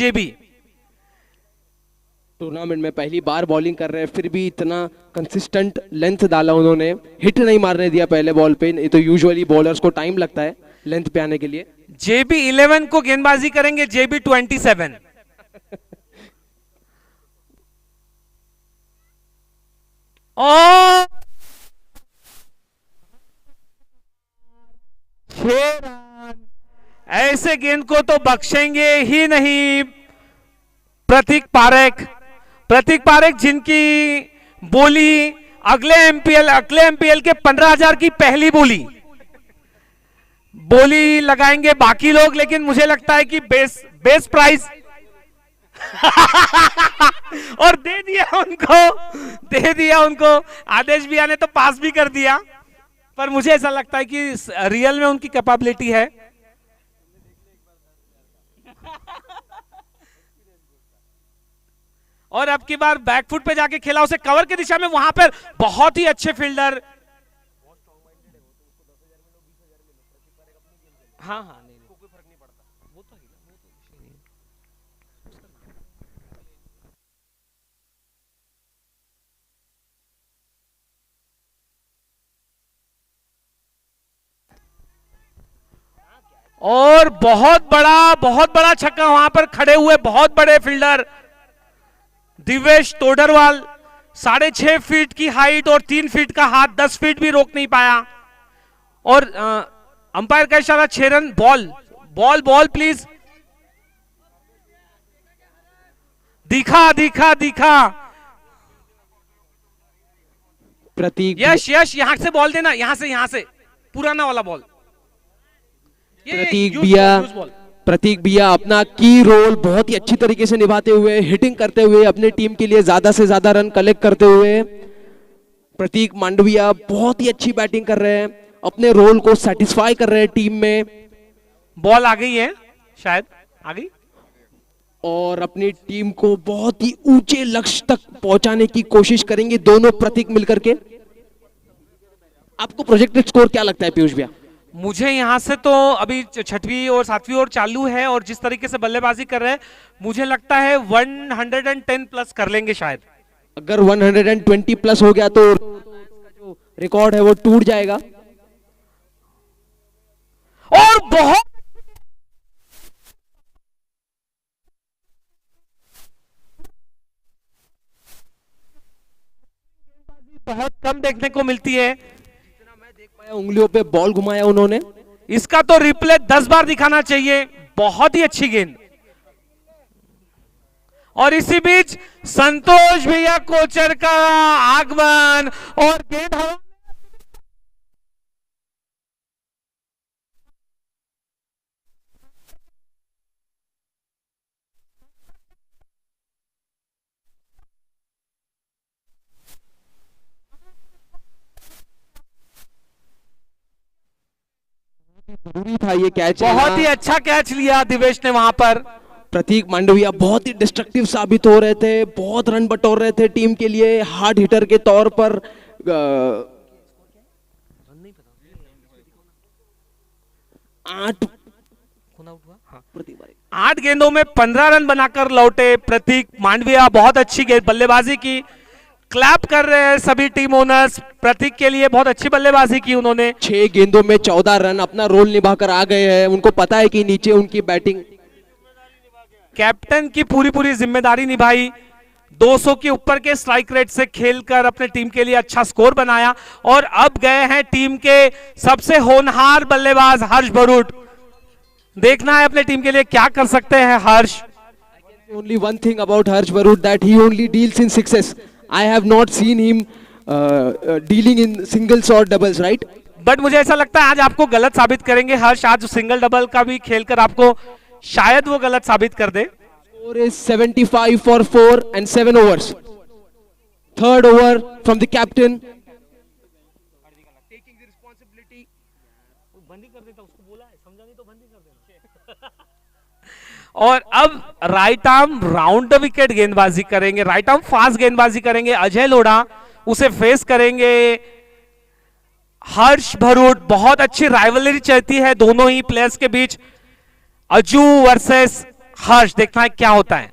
टूर्नामेंट में पहली बार बॉलिंग कर रहे हैं, फिर भी इतना कंसिस्टेंट लेंथ डाला उन्होंने, हिट नहीं मारने दिया पहले बॉल पे। ये तो यूजुअली बॉलर्स को टाइम लगता है लेंथ पे आने के लिए। जेबी 11 को गेंदबाजी करेंगे, जेबी 27। और 6 रन, ऐसे गेंद को तो बख्शेंगे ही नहीं प्रतीक पारेख जिनकी बोली अगले एमपीएल के 15,000 की पहली बोली लगाएंगे बाकी लोग, लेकिन मुझे लगता है कि बेस प्राइस और दे दिया उनको। आदेश भैया ने तो पास भी कर दिया। पर मुझे ऐसा लगता है कि रियल में उनकी कैपेबिलिटी है। और अब की बार बैकफुट पे जाके खेला उसे कवर की दिशा में, वहां पर बहुत ही अच्छे फील्डर। हाँ हाँ, नहीं कोई फर्क नहीं पड़ता, वो तो है ना, वो तो विषय नहीं है। और बहुत बड़ा छक्का वहां पर खड़े हुए बहुत बड़े फील्डर दिवेश तोडरवाल, 6.5 फीट की हाइट और 3 फीट का हाथ, 10 फीट भी रोक नहीं पाया। और अंपायर का इशारा 6 रन। Ball please. दिखा प्रतीक यश यहां से बॉल देना, यहां से पुराना वाला बॉल। प्रतीक भैया अपना की रोल बहुत ही अच्छी तरीके से निभाते हुए, हिटिंग करते हुए, अपने टीम के लिए ज्यादा से ज्यादा रन कलेक्ट करते हुए प्रतीक मांडविया बहुत ही अच्छी बैटिंग कर रहे हैं, अपने रोल को सेटिस्फाई कर रहे हैं टीम में। बॉल आ गई है, शायद आ गई, और अपनी टीम को बहुत ही ऊंचे लक्ष्य तक पहुंचाने की कोशिश करेंगे दोनों प्रतीक मिलकर के। आपको प्रोजेक्टेड स्कोर क्या लगता है पीयूष भैया? मुझे यहां से तो अभी 6वीं और 7वीं ओवर चालू है और जिस तरीके से बल्लेबाजी कर रहे हैं मुझे लगता है 110 प्लस कर लेंगे शायद। अगर 120 प्लस हो गया तो जो रिकॉर्ड है वो टूट जाएगा। और बहुत कम देखने को मिलती है। जितना मैं देख पाया उंगलियों पे बॉल घुमाया उन्होंने। इसका तो रिप्ले 10 बार दिखाना चाहिए, बहुत ही अच्छी गेंद। और इसी बीच संतोष भैया कोचर का आगमन और गेंद हवा जरूरी था ये कैच। बहुत ही अच्छा कैच लिया दिवेश ने वहां पर। प्रतीक मांडविया बहुत ही डिस्ट्रक्टिव साबित हो रहे थे, बहुत रन बटोर रहे थे टीम के लिए हार्ड हिटर के तौर पर। 8 गेंदों में 15 रन बनाकर लौटे प्रतीक मांडविया। बहुत अच्छी गेंद बल्लेबाजी की, क्लैप कर रहे हैं सभी टीम ओनर्स। प्रतीक के लिए बहुत अच्छी बल्लेबाजी की उन्होंने। 6 गेंदों में 14 रन अपना रोल निभाकर आ गए हैं। उनको पता है कि नीचे उनकी बैटिंग, कैप्टन की पूरी जिम्मेदारी निभाई। 200 के ऊपर के स्ट्राइक रेट से खेलकर अपने टीम के लिए अच्छा स्कोर बनाया। और अब गए हैं टीम के सबसे होनहार बल्लेबाज हर्ष भरूट। देखना है अपने टीम के लिए क्या कर सकते हैं हर्ष। Only one thing about Harsh Barut, that he only deals in sixes. I have not seen him dealing in singles or doubles, right? But मुझे ऐसा लगता है आज आपको गलत साबित करेंगे हर्ष। आज सिंगल डबल का भी खेलकर आपको शायद वो गलत साबित कर दे। Score is 75 for 4 and 7 overs. Third over from the captain. Taking the responsibility. बंदी कर देता, उसको बोला है, समझा नहीं तो बंदी कर देना। और अब right arm round the wicket गेंदबाजी करेंगे, राइट आर्म फास्ट गेंदबाजी करेंगे अजय लोढ़ा। उसे फेस करेंगे हर्ष भरूट। बहुत अच्छी राइवलरी चलती है दोनों ही प्लेयर्स के बीच, अजू वर्सेस हर्ष। देखना है क्या होता है।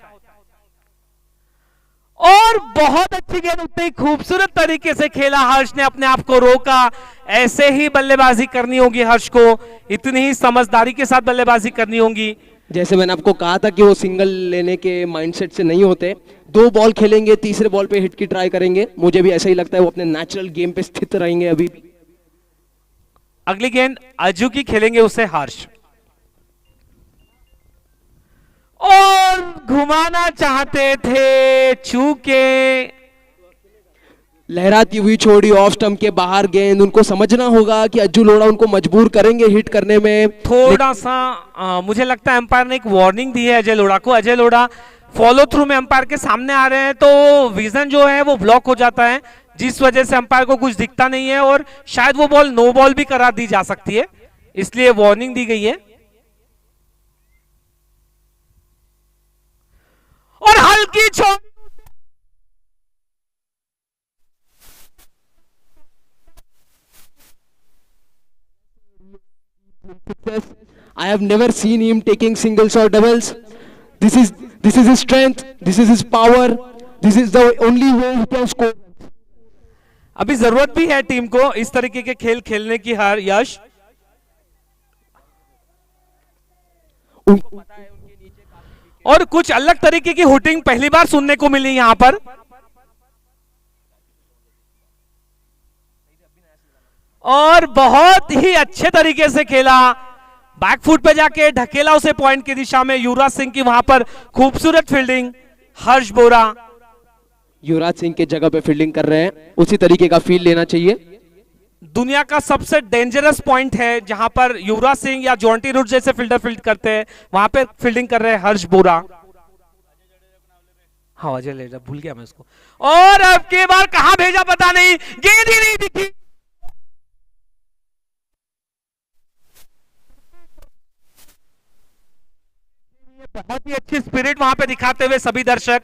और बहुत अच्छी गेंद, उतनी ही खूबसूरत तरीके से खेला हर्ष ने, अपने आप को रोका। ऐसे ही बल्लेबाजी करनी होगी हर्ष को, इतनी ही समझदारी के साथ बल्लेबाजी करनी होगी। जैसे मैंने आपको कहा था कि वो सिंगल लेने के माइंडसेट से नहीं होते। 2 बॉल खेलेंगे, तीसरे बॉल पे हिट की ट्राई करेंगे। मुझे भी ऐसा ही लगता है, वो अपने नेचुरल गेम पे स्थित रहेंगे अभी भी। अगली गेंद अजू की खेलेंगे, उसे हर्ष। और घुमाना चाहते थे, चूके लहराती हुई छोड़ी ऑफ स्टंप के बाहर गेंद। उनको समझना होगा कि अज्जू लोढ़ा उनको मजबूर करेंगे हिट करने में। थोड़ा सा मुझे लगता है अंपायर ने एक वार्निंग दी है अजय लोढ़ा को। अजय लोढ़ा फॉलो थ्रू में अंपायर के सामने आ रहे हैं तो विजन जो है वो ब्लॉक हो जाता है। जिस वजह से अंपायर को कुछ दिखता नहीं है और शायद वो बॉल नो बॉल भी करार दी जा सकती है, इसलिए वार्निंग दी गई है। और हल्की छोड़ I have never seen him taking singles or doubles. This is his strength. This is his power. This is the only way he can score. अभी जरूरत भी है टीम को इस तरीके के खेल खेलने की। हर यश और कुछ अलग तरीके की हुटिंग पहली बार सुनने को मिली यहां पर। और बहुत ही अच्छे तरीके से खेला, बैकफुट पे जाके ढकेला उसे पॉइंट की दिशा में। युवराज सिंह की वहां पर खूबसूरत फील्डिंग। हर्ष बोरा युवराज सिंह के जगह पे फील्डिंग कर रहे हैं, उसी तरीके का फील्ड लेना चाहिए। दुनिया का सबसे डेंजरस पॉइंट है जहां पर युवराज सिंह या जॉन्टी रूट जैसे फील्डर फील्ड करते हैं, वहां पे फील्डिंग कर रहे हैं हर्ष बोरा। हाँ अजय ले भूल गया मैं उसको। और अब के बार कहां भेजा पता नहीं, गेंद ही नहीं दिखी। बहुत ही अच्छी स्पिरिट वहां पे दिखाते हुए सभी दर्शक।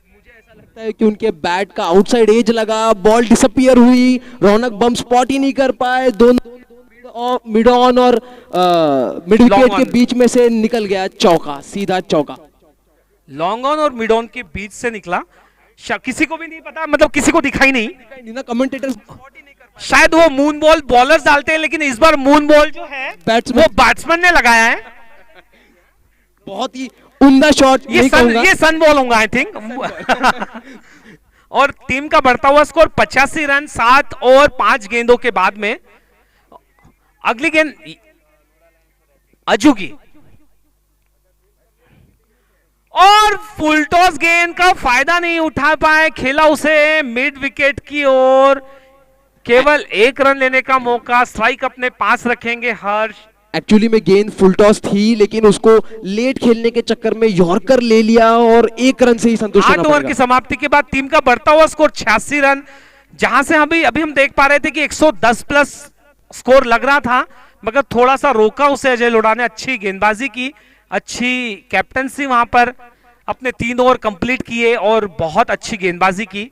मुझे ऐसा लगता है कि उनके बैट का आउटसाइड एज लगा, बॉल डिसअपियर हुई, रौनक बम स्पॉट ही नहीं कर पाए, दोनों मिड ऑन और मिड विकेट के बीच में से निकल गया चौका, सीधा चौका। लॉन्ग ऑन और मिड ऑन के बीच से निकला, किसी को भी नहीं पता, मतलब किसी को दिखाई नहीं ना। कमेंटेटर्स शायद वो मून बॉल बॉलर्स डालते हैं, लेकिन इस बार मून बॉल जो है वो बैट्समैन ने लगाया है। बहुत ही उम्दा शॉट। ये सन बॉल होगा आई थिंक। और टीम का बढ़ता हुआ स्कोर 85 रन 7 और 5 गेंदों के बाद में। अगली गेंद अजू की और फुल टॉस गेंद का फायदा नहीं उठा पाए, खेला उसे मिड विकेट की ओर। केवल 1 रन लेने का मौका, स्ट्राइक अपने पास रखेंगे हर्ष। एक्चुअली में गेंद फुल टॉस थी, लेकिन उसको लेट खेलने के चक्कर में यॉर्कर ले लिया और 1 रन से ही संतुष्ट होना 8 ओवर की समाप्ति के बाद टीम का बढ़ता हुआ स्कोर 86 रन, जहां से अभी हम देख पा रहे थे कि 110 प्लस स्कोर लग रहा था, मगर थोड़ा सा रोका उसे अजय लोढ़ा ने। अच्छी गेंदबाजी की, अच्छी कैप्टनसी, वहां पर अपने 3 ओवर कंप्लीट किए और बहुत अच्छी गेंदबाजी की।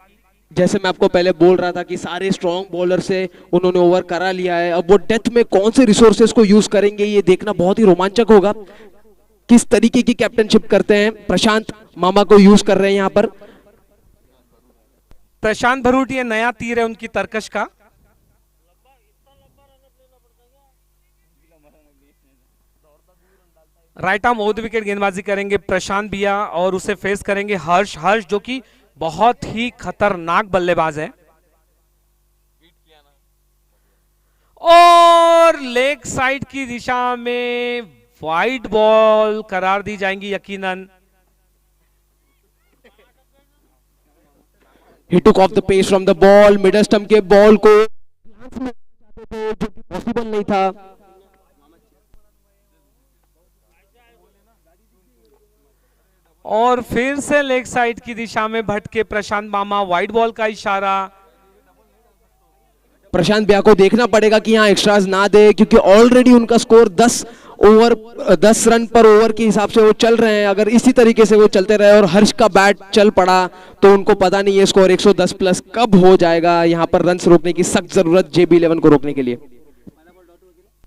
जैसे मैं आपको पहले बोल रहा था कि सारे स्ट्रॉन्ग बॉलर से उन्होंने ओवर करा लिया है। अब वो डेथ में कौन से रिसोर्सेज को यूज करेंगे, ये देखना बहुत ही रोमांचक होगा। किस तरीके की कैप्टनशिप करते हैं, प्रशांत मामा को यूज कर रहे हैं यहाँ पर। प्रशांत भरूट, ये नया तीर है उनकी तरकश का। Right arm over the wicket गेंदबाजी करेंगे प्रशांत भैया और उसे फेस करेंगे हर्ष। हर्ष जो कि बहुत ही खतरनाक बल्लेबाज है। और लेग साइड की दिशा में वाइड बॉल करार दी जाएंगी यकीनन। He took off the pace from the ball, middle stump के बॉल को जो कि पॉसिबल नहीं था। और फिर से लेग साइड की दिशा में भटके प्रशांत मामा, वाइड बॉल का इशारा। प्रशांत भैया को देखना पड़ेगा कि यहाँ एक्स्ट्राज ना दे, क्योंकि ऑलरेडी उनका स्कोर 10 रन पर ओवर के हिसाब से वो चल रहे हैं। अगर इसी तरीके से वो चलते रहे और हर्ष का बैट चल पड़ा तो उनको पता नहीं है स्कोर 110 प्लस कब हो जाएगा। यहाँ पर रन रोकने की सख्त जरूरत JB11 को रोकने के लिए।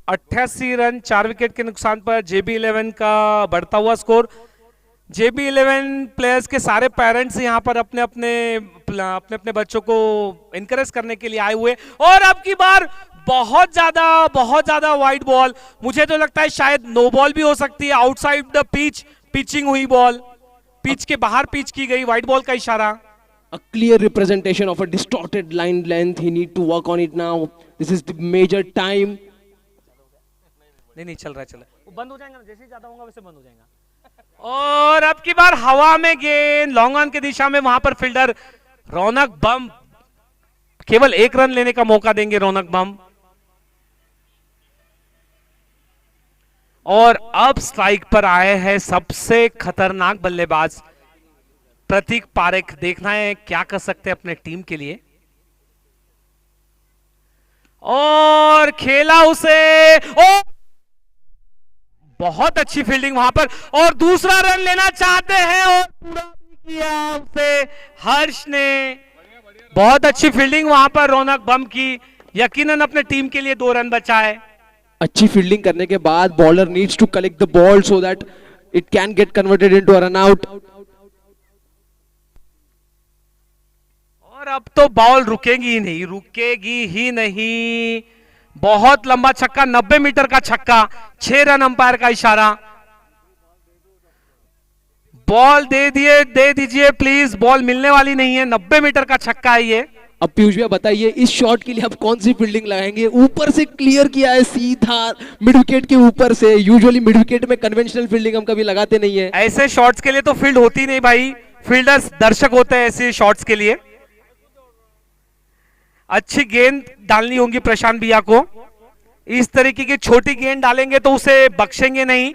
88 रन 4 विकेट के नुकसान पर JB11 का बढ़ता हुआ स्कोर। JB11 प्लेयर्स के सारे पेरेंट्स यहाँ पर अपने अपने बच्चों को इनकरेज करने के लिए आए हुए। और अब की बार बहुत ज्यादा वाइड बॉल, मुझे तो लगता है शायद नो बॉल भी हो सकती है। आउटसाइड द पिच पिचिंग हुई बॉल, पिच के बाहर पिच की गई, वाइड बॉल का इशारा। A clear representation of a distorted line length. He need to work on it now. This is the major time. नहीं चल रहा है, वो बंद हो जाएगा ना, जैसे ही ज्यादा होगा वैसे बंद हो जाएगा। और अब की बार हवा में गेंद लॉन्ग ऑन की दिशा में, वहां पर फील्डर रौनक बम केवल 1 रन लेने का मौका देंगे। रौनक बम और अब स्ट्राइक पर आए हैं सबसे खतरनाक बल्लेबाज प्रतीक पारेख। देखना है क्या कर सकते हैं अपने टीम के लिए। और खेला उसे, ओ बहुत अच्छी फील्डिंग वहां पर, और दूसरा रन लेना चाहते हैं और पूरा भी किया उसे हर्ष ने। बहुत अच्छी फील्डिंग वहां पर रौनक बम की, यकीनन अपने टीम के लिए 2 रन बचाए। अच्छी फील्डिंग करने के बाद bowler needs to collect the ball so that it can get converted into a run out. और अब तो बॉल रुकेगी ही नहीं। बहुत लंबा छक्का, 90 मीटर का छक्का, 6 रन अंपायर का इशारा। बॉल दे दीजिए प्लीज, बॉल मिलने वाली नहीं है, 90 मीटर का छक्का है ये। अब पीयूष भैया बताइए इस शॉट के लिए आप कौन सी फील्डिंग लगाएंगे? ऊपर से क्लियर किया है सीधा मिड विकेट के ऊपर से। यूजुअली मिड विकेट में कन्वेंशनल फील्डिंग हम कभी लगाते नहीं है। ऐसे शॉट्स के लिए तो फील्ड होती नहीं भाई, फील्डर्स दर्शक होते हैं ऐसे शॉट्स के लिए। अच्छी गेंद डालनी होगी प्रशांत भैया को। इस तरीके की छोटी गेंद डालेंगे तो उसे बख्शेंगे नहीं,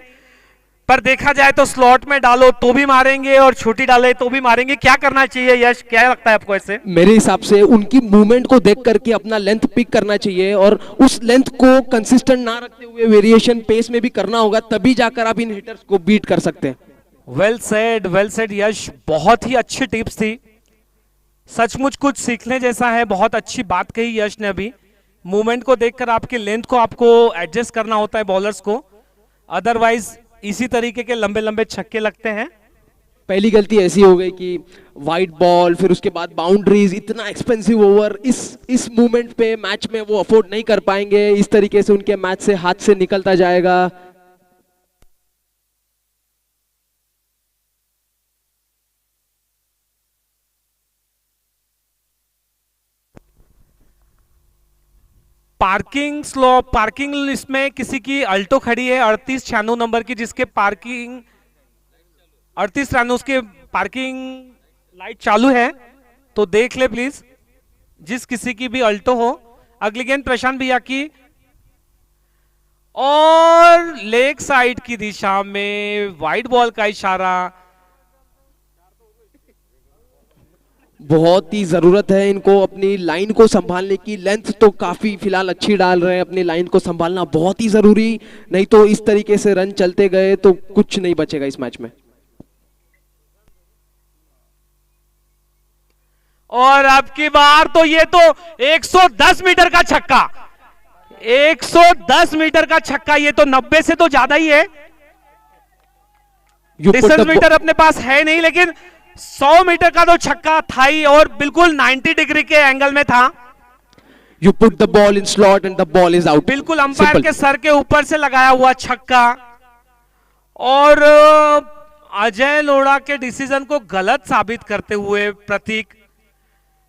पर देखा जाए तो स्लॉट में डालो तो भी मारेंगे और छोटी डाले तो भी मारेंगे। क्या करना चाहिए यश, क्या लगता है आपको? ऐसे मेरे हिसाब से उनकी मूवमेंट को देख करके अपना लेंथ पिक करना चाहिए और उस लेंथ को कंसिस्टेंट ना रखते हुए वेरिएशन पेस में भी करना होगा, तभी जाकर आप इन हिटर्स को बीट कर सकते हैं। वेल सेड यश, बहुत ही अच्छी टिप्स थी, सचमुच कुछ सीखने जैसा है। बहुत अच्छी बात कही यश ने अभी। मूवमेंट को देखकर आपके लेंथ को आपको एडजस्ट करना होता है बॉलर्स को, अदरवाइज इसी तरीके के लंबे लंबे छक्के लगते हैं। पहली गलती ऐसी हो गई कि वाइड बॉल, फिर उसके बाद बाउंड्रीज, इतना एक्सपेंसिव ओवर इस मूवमेंट पे मैच में वो अफोर्ड नहीं कर पाएंगे। इस तरीके से उनके मैच से हाथ से निकलता जाएगा। पार्किंग इसमें किसी की अल्टो खड़ी है 3896 नंबर की, जिसके पार्किंग 3893 उसके पार्किंग लाइट चालू है, तो देख ले प्लीज जिस किसी की भी अल्टो हो। अगली गेंद प्रशांत भैया की, और लेग साइड की दिशा में वाइड बॉल का इशारा। बहुत ही जरूरत है इनको अपनी लाइन को संभालने की। लेंथ तो काफी फिलहाल अच्छी डाल रहे हैं, अपनी लाइन को संभालना बहुत ही जरूरी, नहीं तो इस तरीके से रन चलते गए तो कुछ नहीं बचेगा इस मैच में। और अब की बार तो ये तो 110 मीटर का छक्का, 110 मीटर का छक्का, ये तो 90 से तो ज्यादा ही है। डिस्टेंस मीटर अपने पास है नहीं, लेकिन 100 मीटर का तो छक्का था ही, और बिल्कुल 90 डिग्री के एंगल में था। You put the ball in slot and the ball is out. बिल्कुल अंपायर के सर के ऊपर से लगाया हुआ छक्का, और अजय लोढ़ा के डिसीजन को गलत साबित करते हुए प्रतीक,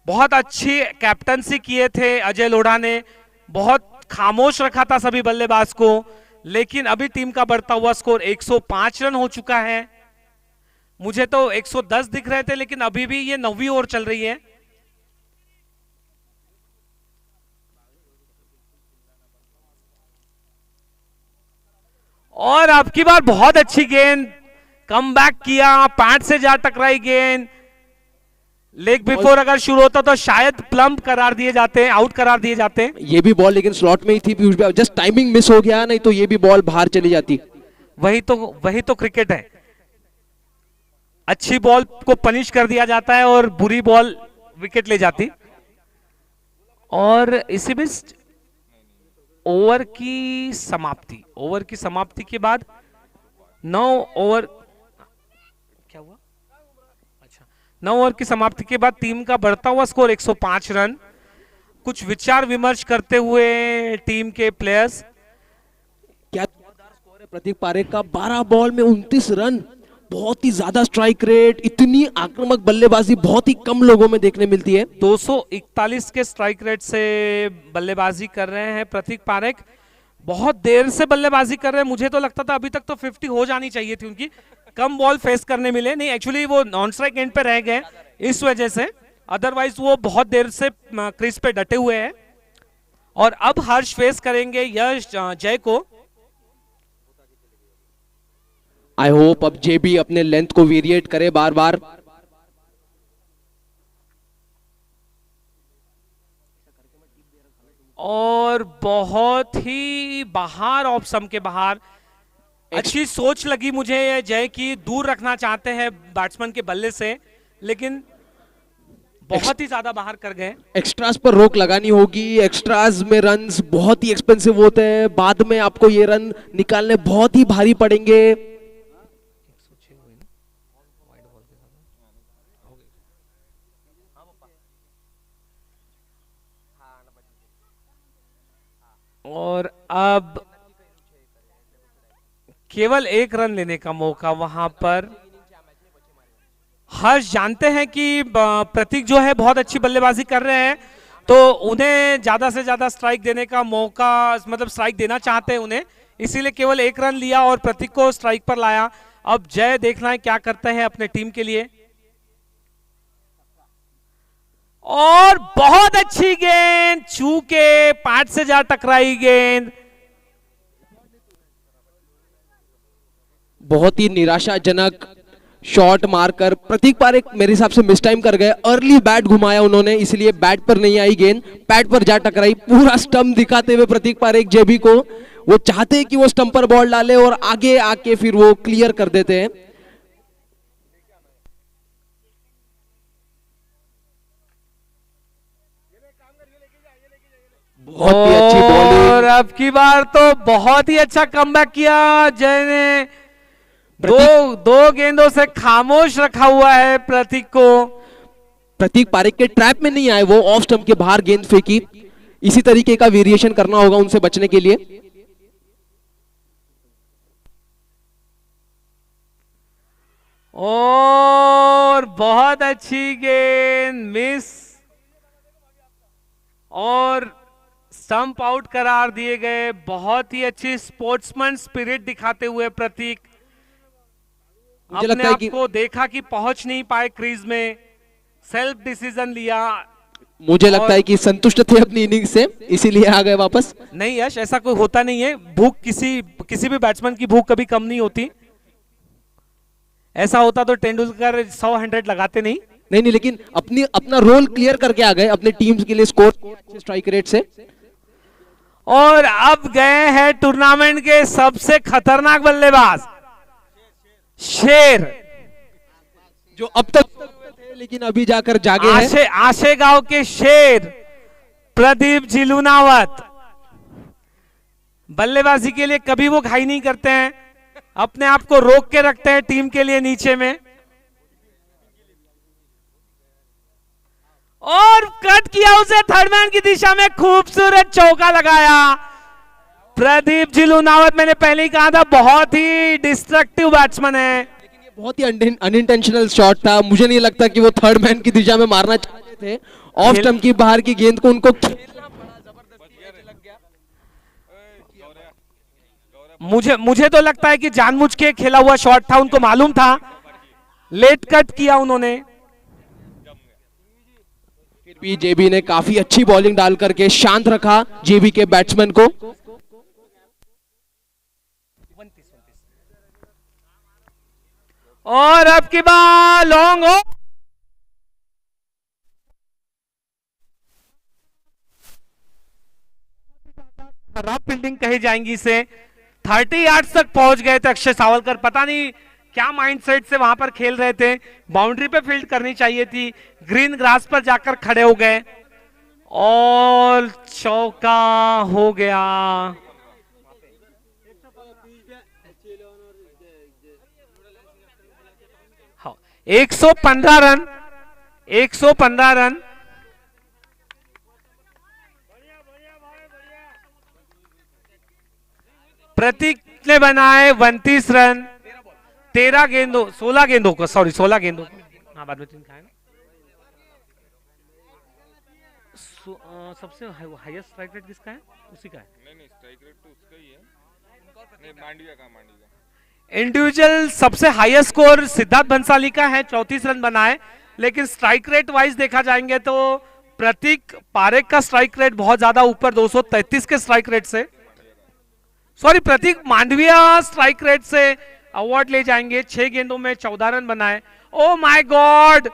बहुत अच्छी कैप्टनसी किए थे अजय लोढ़ा ने, बहुत खामोश रखा था सभी बल्लेबाज को, लेकिन अभी टीम का बढ़ता हुआ स्कोर 105 रन हो चुका है। मुझे तो 110 दिख रहे थे, लेकिन अभी भी ये 9वीं ओवर चल रही है। और अब की बार बहुत अच्छी गेंद, कम बैक किया, पैड से जा टकराई गेंद। लेग बिफोर अगर शुरू होता तो शायद प्लम्प करार दिए जाते हैं, आउट करार दिए जाते हैं। ये भी बॉल लेकिन स्लॉट में ही थी पीयूष भाई, जस्ट टाइमिंग मिस हो गया, नहीं तो ये भी बॉल बाहर चली जाती। वही तो क्रिकेट है, अच्छी बॉल को पनिश कर दिया जाता है और बुरी बॉल विकेट ले जाती। और इसी बीच ओवर की समाप्ति के बाद 9 ओवर, क्या हुआ? अच्छा, 9 ओवर की समाप्ति के बाद टीम का बढ़ता हुआ स्कोर 105 रन। कुछ विचार विमर्श करते हुए टीम के प्लेयर्स, क्या स्कोर है प्रतीक पारेख का, 12 बॉल में 29 रन, बहुत ही ज्यादा स्ट्राइक रेट, इतनी आक्रामक बल्लेबाजी बहुत ही कम लोगों में देखने मिलती है। 241 के स्ट्राइक रेट से बल्लेबाजी कर रहे हैं प्रतीक पारेख, बहुत देर से बल्लेबाजी कर रहे हैं। मुझे तो लगता था अभी तक तो 50 हो जानी चाहिए थी उनकी, कम बॉल फेस करने मिले नहीं, एक्चुअली वो नॉन स्ट्राइक एंड पे रह गए इस वजह से, अदरवाइज वो बहुत देर से क्रीज पे डटे हुए हैं। और अब हर्ष फेस करेंगे यश जय को। आई होप अब जे भी अपने लेंथ को वेरिएट करे बार बार। और बहुत ही बाहर ऑफ सम के बाहर। अच्छी सोच लगी मुझे ये जय की, दूर रखना चाहते हैं बैट्समैन के बल्ले से, लेकिन बहुत ही ज्यादा बाहर कर गए। एक्स्ट्रास पर रोक लगानी होगी। एक्स्ट्रास में रन्स बहुत ही एक्सपेंसिव होते हैं, बाद में आपको ये रन निकालने बहुत ही भारी पड़ेंगे। और अब केवल एक रन लेने का मौका वहां पर। हर्ष जानते हैं कि प्रतीक जो है बहुत अच्छी बल्लेबाजी कर रहे हैं, तो उन्हें ज्यादा से ज्यादा स्ट्राइक देने का मौका, मतलब स्ट्राइक देना चाहते हैं उन्हें, इसीलिए केवल एक रन लिया और प्रतीक को स्ट्राइक पर लाया। अब जय देखना है क्या करते हैं अपने टीम के लिए। और बहुत अच्छी गेंद, चूके पैड से जा टकराई गेंद। बहुत ही निराशाजनक शॉट मारकर प्रतीक पारेख मेरे हिसाब से मिस टाइम कर गए। अर्ली बैट घुमाया उन्होंने, इसलिए बैट पर नहीं आई गेंद, पैड पर जा टकराई। पूरा स्टंप दिखाते हुए प्रतीक पारेख जेबी को, वो चाहते हैं कि वो स्टंप पर बॉल डाले और आगे आके फिर वो क्लियर कर देते हैं। बहुत ही अच्छी बॉलिंग। और अब की बार तो बहुत ही अच्छा कमबैक किया जय ने। दो गेंदों से खामोश रखा हुआ है प्रतीक को। प्रतीक पारेख के ट्रैप में नहीं आए, वो ऑफ स्टंप के बाहर गेंद फेंकी। इसी तरीके का वेरिएशन करना होगा उनसे बचने के लिए। और बहुत अच्छी गेंद, मिस और स्टंप आउट करार दिए गए। बहुत ही अच्छी स्पोर्ट्समैन स्पिरिट दिखाते हुए प्रतीक अपने आप को देखा कि पहुंच नहीं पाए क्रीज में, सेल्फ डिसीजन लिया। मुझे लगता है कि संतुष्ट थे अपनी इनिंग से, इसीलिए आ गए वापस। नहीं यश, ऐसा कोई होता नहीं है। भूख किसी भी बैट्समैन की भूख कभी कम नहीं होती। ऐसा होता तो तेंदुलकर 100 लगाते नहीं। नहीं, लेकिन अपना रोल क्लियर करके आ गए अपने टीम के लिए, स्कोर स्ट्राइक रेट से। और अब गए हैं टूर्नामेंट के सबसे खतरनाक बल्लेबाज शेर, जो अब तक थे लेकिन अभी जाकर जागे हैं। आशे गांव के शेर प्रदीप जी लूनावत। बल्लेबाजी के लिए कभी वो घाई नहीं करते हैं, अपने आप को रोक के रखते हैं टीम के लिए नीचे में। और कट किया उसे थर्ड मैन की दिशा में, खूबसूरत चौका लगाया प्रदीप जी लूनावत। मैंने पहले ही कहा था बहुत ही डिस्ट्रक्टिव बैट्समैन है, लेकिन ये बहुत ही अनइंटेंशनल शॉट था। मुझे नहीं लगता कि वो थर्ड मैन की दिशा में मारना चाहते थे। ऑफ स्टंप की बाहर की गेंद को उनको खेलना पड़ा, जबरदस्ती लग गया। मुझे तो लगता है कि जानबूझ के खेला हुआ शॉट था, उनको मालूम था। लेट कट किया उन्होंने। फिर भी जेबी ने काफी अच्छी बॉलिंग डाल करके शांत रखा जेबी के बैट्समैन को। और अब की बार लॉन्ग हो, खराब फील्डिंग कही जाएंगी इसे। 30 यार्ड्स तक पहुंच गए थे अक्षय सावलकर। पता नहीं क्या माइंडसेट से वहां पर खेल रहे थे। बाउंड्री पे फील्ड करनी चाहिए थी, ग्रीन ग्रास पर जाकर खड़े हो गए और चौका हो गया। 115 रन, 115 रन। प्रतीक ने बनाए 29 रन, 16 गेंदों को, सॉरी 16 गेंदों को। हाँ, बाद में 3 खाए ना। सबसे हाईएस्ट स्ट्राइक रेट किसका है? उसी का है। नहीं, स्ट्राइक रेट तो उसका ही है। नहीं, मांडविया का। इंडिविजुअल सबसे हाईएस्ट स्कोर सिद्धार्थ बंसाली का है, 34 रन बनाए। लेकिन स्ट्राइक रेट वाइज देखा जाएंगे तो प्रतीक पारेख का स्ट्राइक रेट बहुत ज्यादा ऊपर, 233 के स्ट्राइक रेट से। सॉरी, प्रतीक मांडविया स्ट्राइक रेट से अवार्ड ले जाएंगे। 6 गेंदों में 14 रन बनाए। Oh my God,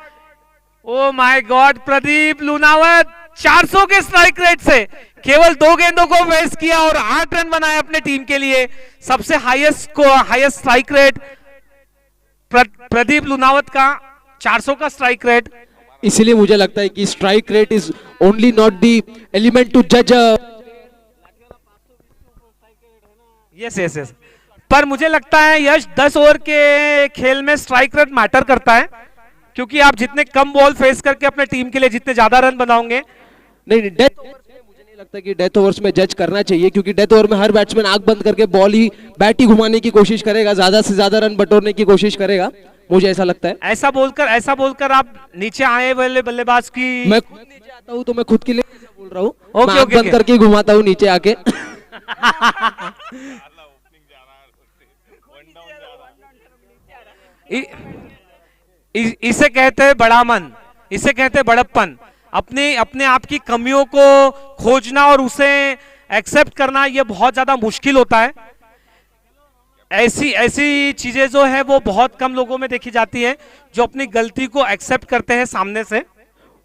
oh my God, Pradeep Lunawat 400 के स्ट्राइक रेट से केवल 2 गेंदों को फेस किया और 8 रन बनाए अपने टीम के लिए। सबसे highest strike rate Pradeep Lunawat का 400 का स्ट्राइक रेट। इसीलिए मुझे लगता है कि strike rate is only not the element to जज। यस यस यस, पर मुझे लगता है यश 10 ओवर के खेल में स्ट्राइक रेट मैटर करता है, क्योंकि आप जितने कम बॉल फेस करके अपने टीम के लिए जितने ज्यादा रन बनाओगे। नहीं, डेथ ओवर्स में मुझे नहीं लगता कि डेथ ओवर्स में जज करना चाहिए, क्योंकि डेथ ओवर में हर बैट्समैन आंख बंद करके बॉल ही बैट ही घुमाने की कोशिश करेगा, ज्यादा से ज्यादा रन बटोरने की कोशिश करेगा, मुझे ऐसा लगता है। ऐसा बोलकर आप नीचे आए वाले बल्लेबाज की। मैं खुद नीचे आता हूं तो मैं खुद के लिए ऐसा बोल रहा हूं। ओके, मैं आंख ओके, बंद करके ही घुमाता हूं नीचे आके। इसे कहते हैं बड़ा मन, इसे कहते हैं बड़प्पन। अपने अपने आप की कमियों को खोजना और उसे एक्सेप्ट करना, यह बहुत ज्यादा मुश्किल होता है। ऐसी ऐसी चीजें जो है वो बहुत कम लोगों में देखी जाती है, जो अपनी गलती को एक्सेप्ट करते हैं सामने से।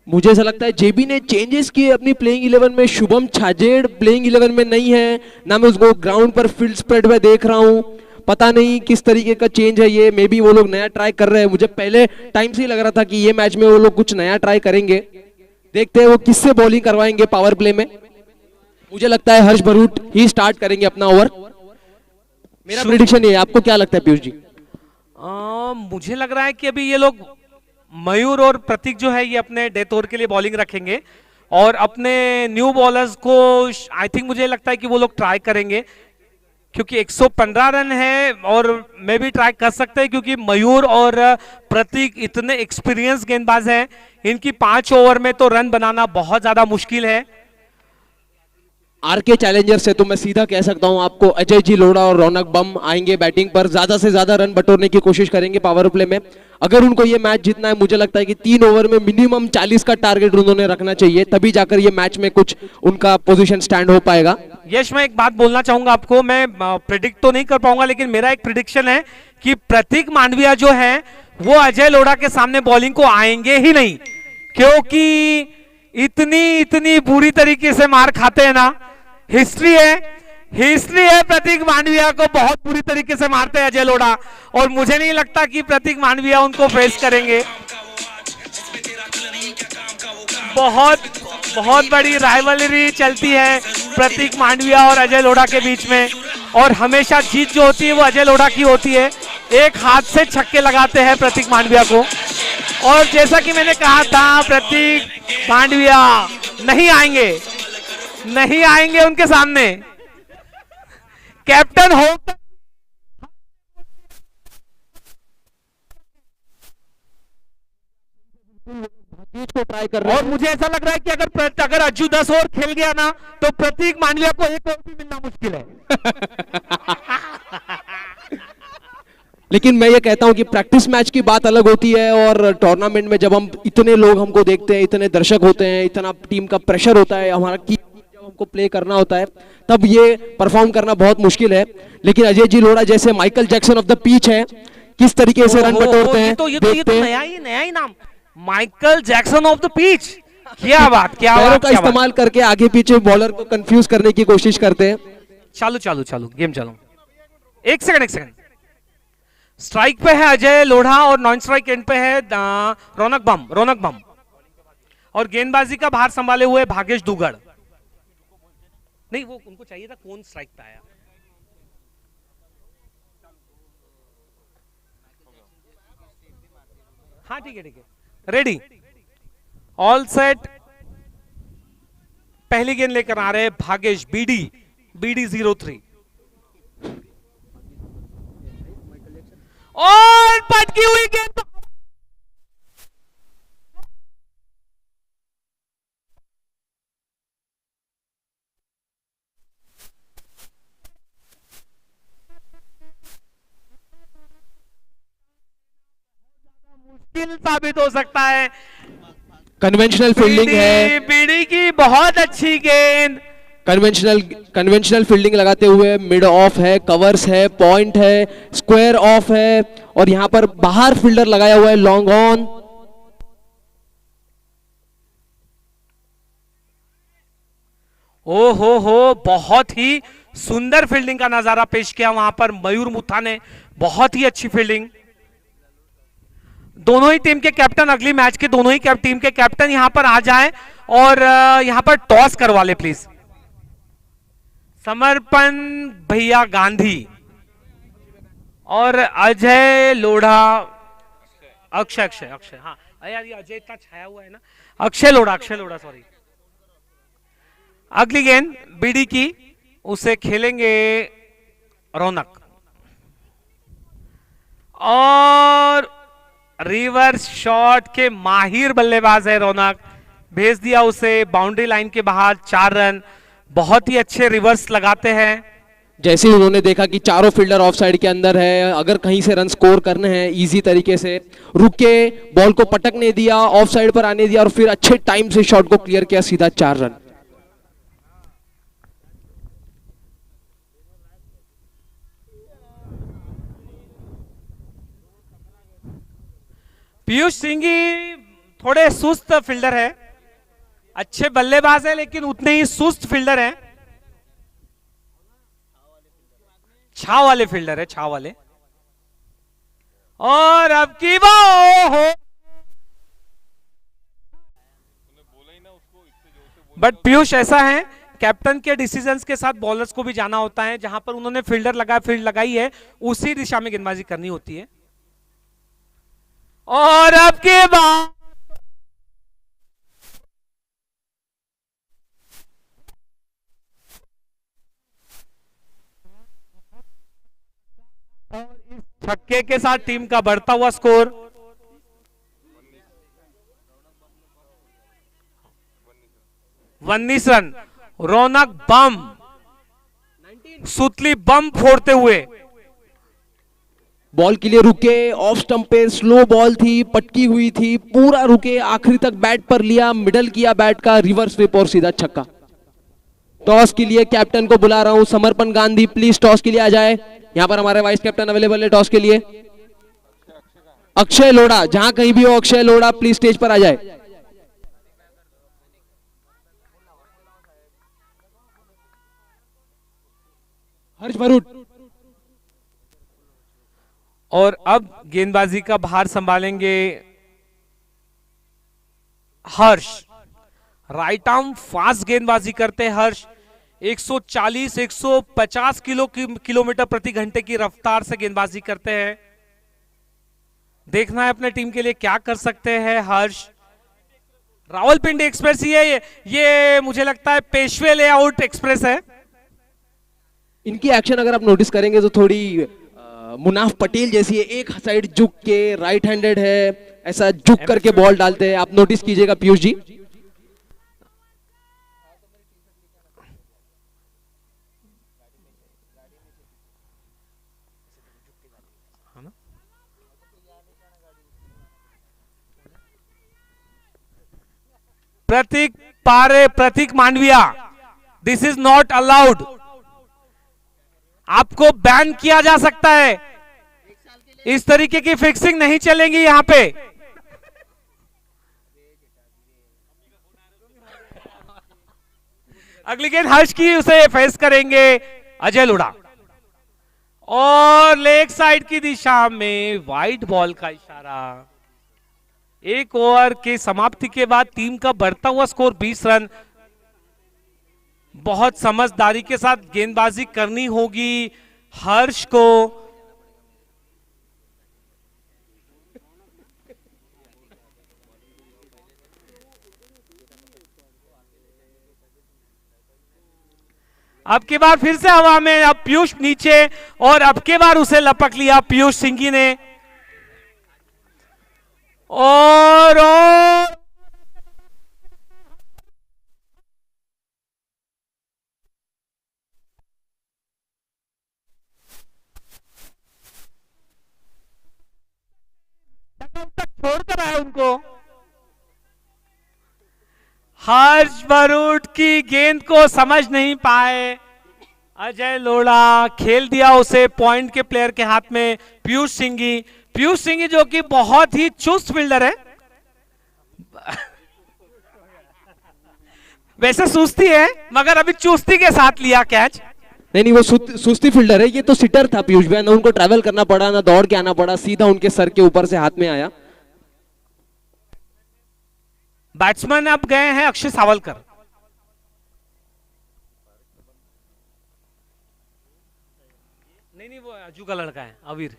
मुझे ऐसा लगता है जेबी ने चेंजेस किए अपनी प्लेइंग 11 में। शुभम छाजेड़ प्लेइंग 11 में नहीं है ना, मैं उसको ग्राउंड पर फील्ड स्प्रेड में देख रहा हूं। पता नहीं किस तरीके का चेंज है ये, मे बी वो लोग नया ट्राई कर रहे हैं। मुझे पहले टाइम से ही लग रहा था कि ये मैच में वो लोग कुछ नया ट्राई करेंगे। देखते हैं वो किससे बॉलिंग करवाएंगे पावर प्ले में। मुझे लगता है हर्ष भरूट ही स्टार्ट करेंगे अपना ओवर, मेरा प्रेडिक्शन ये है। आपको क्या लगता है पीयूष जी? मुझे लग रहा है कि अभी ये लोग मयूर और प्रतीक जो है ये अपने डेथ ओवर के लिए बॉलिंग रखेंगे, और अपने न्यू बॉलर्स को आई थिंक मुझे लगता है कि वो लोग ट्राई करेंगे, क्योंकि 115 रन है और मैं भी ट्राई कर सकते हैं, क्योंकि मयूर और प्रतीक इतने एक्सपीरियंस गेंदबाज हैं। इनकी 5 ओवर में तो रन बनाना बहुत ज्यादा मुश्किल है। आरके चैलेंजर से तो मैं सीधा कह सकता हूं आपको, अजय जी लोढ़ा और रौनक बम आएंगे बैटिंग पर, ज्यादा से ज्यादा रन बटोरने की कोशिश करेंगे पावर प्ले में। अगर उनको ये मैच जीतना है, मुझे लगता है कि 3 ओवर में मिनिमम 40 का टारगेट उन्होंने रखना चाहिए, तभी जाकर ये मैच में कुछ उनका पोजीशन स्टैंड हो पाएगा। यश, मैं एक बात बोलना चाहूंगा आपको। मैं प्रिडिक्ट तो नहीं कर पाऊंगा, लेकिन मेरा एक प्रिडिक्शन है कि प्रतीक मांडविया जो है वो अजय लोढ़ा के सामने बॉलिंग को आएंगे ही नहीं, क्योंकि इतनी बुरी तरीके से मार खाते हैं ना। हिस्ट्री है प्रतीक मांडविया को बहुत बुरी तरीके से मारते हैं अजय लोढ़ा, और मुझे नहीं लगता कि प्रतीक मांडविया उनको फेस करेंगे। बहुत बड़ी राइवलरी चलती है प्रतीक मांडविया और अजय लोढ़ा के बीच में, और हमेशा जीत जो होती है वो अजय लोढ़ा की होती है। एक हाथ से छक्के लगाते हैं प्रतीक मांडविया को, और जैसा कि मैंने कहा था प्रतीक मांडविया नहीं आएंगे उनके सामने। कैप्टन हो को ट्राई कर रहे और मुझे ऐसा लग रहा है कि अगर अज्जू 10 ओवर खेल गया ना, तो प्रतीक मांडविया को 1 ओवर भी मिलना मुश्किल है। लेकिन मैं ये कहता हूं कि प्रैक्टिस मैच की बात अलग होती है, और टूर्नामेंट में जब हम इतने लोग हमको देखते हैं, इतने दर्शक होते हैं, इतना टीम का प्रेशर होता है, हमारा की जब हमको प्ले करना होता है, तब ये परफॉर्म करना बहुत मुश्किल है। लेकिन अजय जी लोढ़ा जैसे Michael Jackson of the pitch है, किस तरीके से रन बटोरते हैं, ये तो नया ही नाम, Michael Jackson of the pitch. क्या बात पैरों का इस्तेमाल करके आगे पीछे बॉलर को कंफ्यूज करने की कोशिश करते हैं। चालू गेम चालू। एक सेकंड। स्ट्राइक पे है अजय लोढ़ा और नॉन स्ट्राइक एंड पे है रौनक बम, और गेंदबाजी का भार संभाले हुए भागेश दुगड़। नहीं, वो उनको चाहिए था कौन स्ट्राइक पे आया। हाँ ठीक है, रेडी, ऑल सेट। पहली गेंद लेकर आ रहे हैं भागेश, बीडी 03, और पटकी हुई गेंद। मुश्किल साबित हो सकता है। कन्वेंशनल फील्डिंग है, बीडी की बहुत अच्छी गेंद। कन्वेंशनल फील्डिंग लगाते हुए मिड ऑफ है, कवर्स है, पॉइंट है, स्क्वायर ऑफ है, और यहां पर बाहर फील्डर लगाया हुआ है लॉन्ग ऑन। ओ हो, बहुत ही सुंदर फील्डिंग का नजारा पेश किया वहां पर मयूर मुथा ने, बहुत ही अच्छी फील्डिंग। दोनों ही टीम के कैप्टन, अगली मैच के दोनों ही टीम के कैप्टन यहां पर आ जाएं और यहां पर टॉस करवा ले प्लीज। समर्पण भैया गांधी और अजय लोढ़ा, अक्षय अक्षय अक्षय, हाँ यार ये अजय इतना छाया हुआ है ना, अक्षय लोढ़ा सॉरी। अगली गेंद बीडी की, उसे खेलेंगे रौनक और रिवर्स शॉट के माहिर बल्लेबाज है रौनक, भेज दिया उसे बाउंड्री लाइन के बाहर, 4 रन। बहुत ही अच्छे रिवर्स लगाते हैं। जैसे ही उन्होंने देखा कि चारों फील्डर ऑफ साइड के अंदर है, अगर कहीं से रन स्कोर करने हैं इजी तरीके से, रुक के बॉल को पटकने दिया, ऑफ साइड पर आने दिया और फिर अच्छे टाइम से शॉट को क्लियर किया, सीधा 4 रन। पीयूष सिंह थोड़े सुस्त फील्डर है, अच्छे बल्लेबाज है लेकिन उतने ही सुस्त फील्डर हैं, छाव वाले फील्डर है, छाव वाले। और अब की बट पीयूष ऐसा है, कैप्टन के डिसीजंस के साथ बॉलर्स को भी जाना होता है, जहां पर उन्होंने फील्ड लगाई है उसी दिशा में गेंदबाजी करनी होती है। और अब के बाद और इस छक्के के साथ टीम का बढ़ता हुआ स्कोर 19 रन। रौनक बम, सुतली बम फोड़ते हुए बॉल के लिए रुके, ऑफ स्टंप पे स्लो बॉल थी, पटकी हुई थी, पूरा रुके, आखिरी तक बैट पर लिया, मिडल किया बैट का, रिवर्स स्वीप और सीधा छक्का। टॉस के लिए कैप्टन को बुला रहा हूं, समर्पण गांधी प्लीज टॉस के लिए आ जाए। यहां पर हमारे वाइस कैप्टन अवेलेबल है टॉस के लिए। अक्षय लोढ़ा, जहां कहीं भी हो अक्षय लोढ़ा प्लीज स्टेज पर आ जाए। हर्ष भरूट। और अब गेंदबाजी का भार संभालेंगे हर्ष। राइट आर्म फास्ट गेंदबाजी करते हैं हर्ष, 140-150 किलोमीटर प्रति घंटे की रफ्तार से गेंदबाजी करते हैं। देखना है अपने टीम के लिए क्या कर सकते हैं हर्ष। रावलपिंडी एक्सप्रेस ये मुझे लगता है पेशवे लेआउट एक्सप्रेस है। इनकी एक्शन अगर आप नोटिस करेंगे तो थोड़ी मुनाफ पटेल जैसी है, एक साइड झुक के, राइट हैंडेड है, ऐसा झुक करके बॉल डालते हैं, आप नोटिस कीजिएगा Piyush ji. Prateek Mandaviya, this is not allowed, आपको बैन किया जा सकता है, इस तरीके की फिक्सिंग नहीं चलेगी यहां पे। अगली गेंद हर्ष की, उसे फेस करेंगे अजय लोढ़ा और लेग साइड की दिशा में वाइड बॉल का इशारा। एक ओवर की समाप्ति के बाद टीम का बढ़ता हुआ स्कोर 20 रन। बहुत समझदारी के साथ गेंदबाजी करनी होगी हर्ष को। अब की बार फिर से हवा में, अब पीयूष नीचे और अब के बार उसे लपक लिया पीयूष सिंघी ने और तक छोड़कर आया उनको। हर्ष भरूट की गेंद को समझ नहीं पाए अजय लोढ़ा, खेल दिया उसे पॉइंट के प्लेयर के हाथ में। पीयूष सिंघी जो कि बहुत ही चुस्त फील्डर है, वैसे सुस्ती है मगर अभी चुस्ती के साथ लिया कैच। नहीं, वो सुस्ती फील्डर है, ये तो सिटर था पीयूष भैया, ना उनको ट्रैवल करना पड़ा ना दौड़ के आना पड़ा, सीधा उनके सर के ऊपर से हाथ में आया। बैट्समैन अब गए हैं अक्षय सावलकर। नहीं वो अजू का लड़का है अवीर।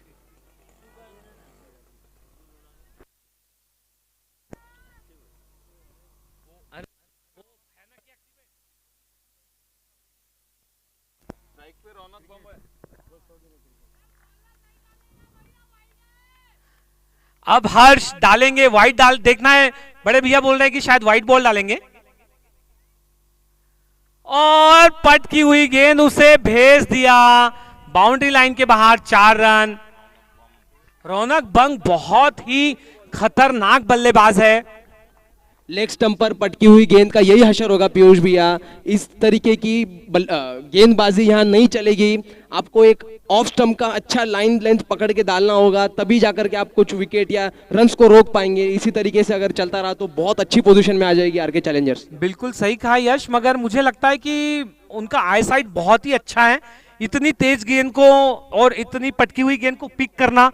अब हर्ष डालेंगे व्हाइट, डाल देखना है, बड़े भैया बोल रहे हैं कि शायद व्हाइट बॉल डालेंगे और पट की हुई गेंद उसे भेज दिया बाउंड्री लाइन के बाहर। 4 रन। रौनक बंग बहुत ही खतरनाक बल्लेबाज है। लेग स्टंप पर पटकी हुई गेंद का यही हशर होगा पीयूष भैया, इस तरीके की गेंदबाजी यहां नहीं चलेगी। आपको एक ऑफ स्टंप का अच्छा लाइन लेंथ पकड़ के डालना होगा, तभी जाकर के आप कुछ विकेट या रन्स को रोक पाएंगे। इसी तरीके से अगर चलता रहा तो बहुत अच्छी पोजीशन में आ जाएगी आरके चैलेंजर्स। बिल्कुल सही कहा यश, मगर मुझे लगता है कि उनका आई साइट बहुत ही अच्छा है। इतनी तेज गेंद को और इतनी पटकी हुई गेंद को पिक करना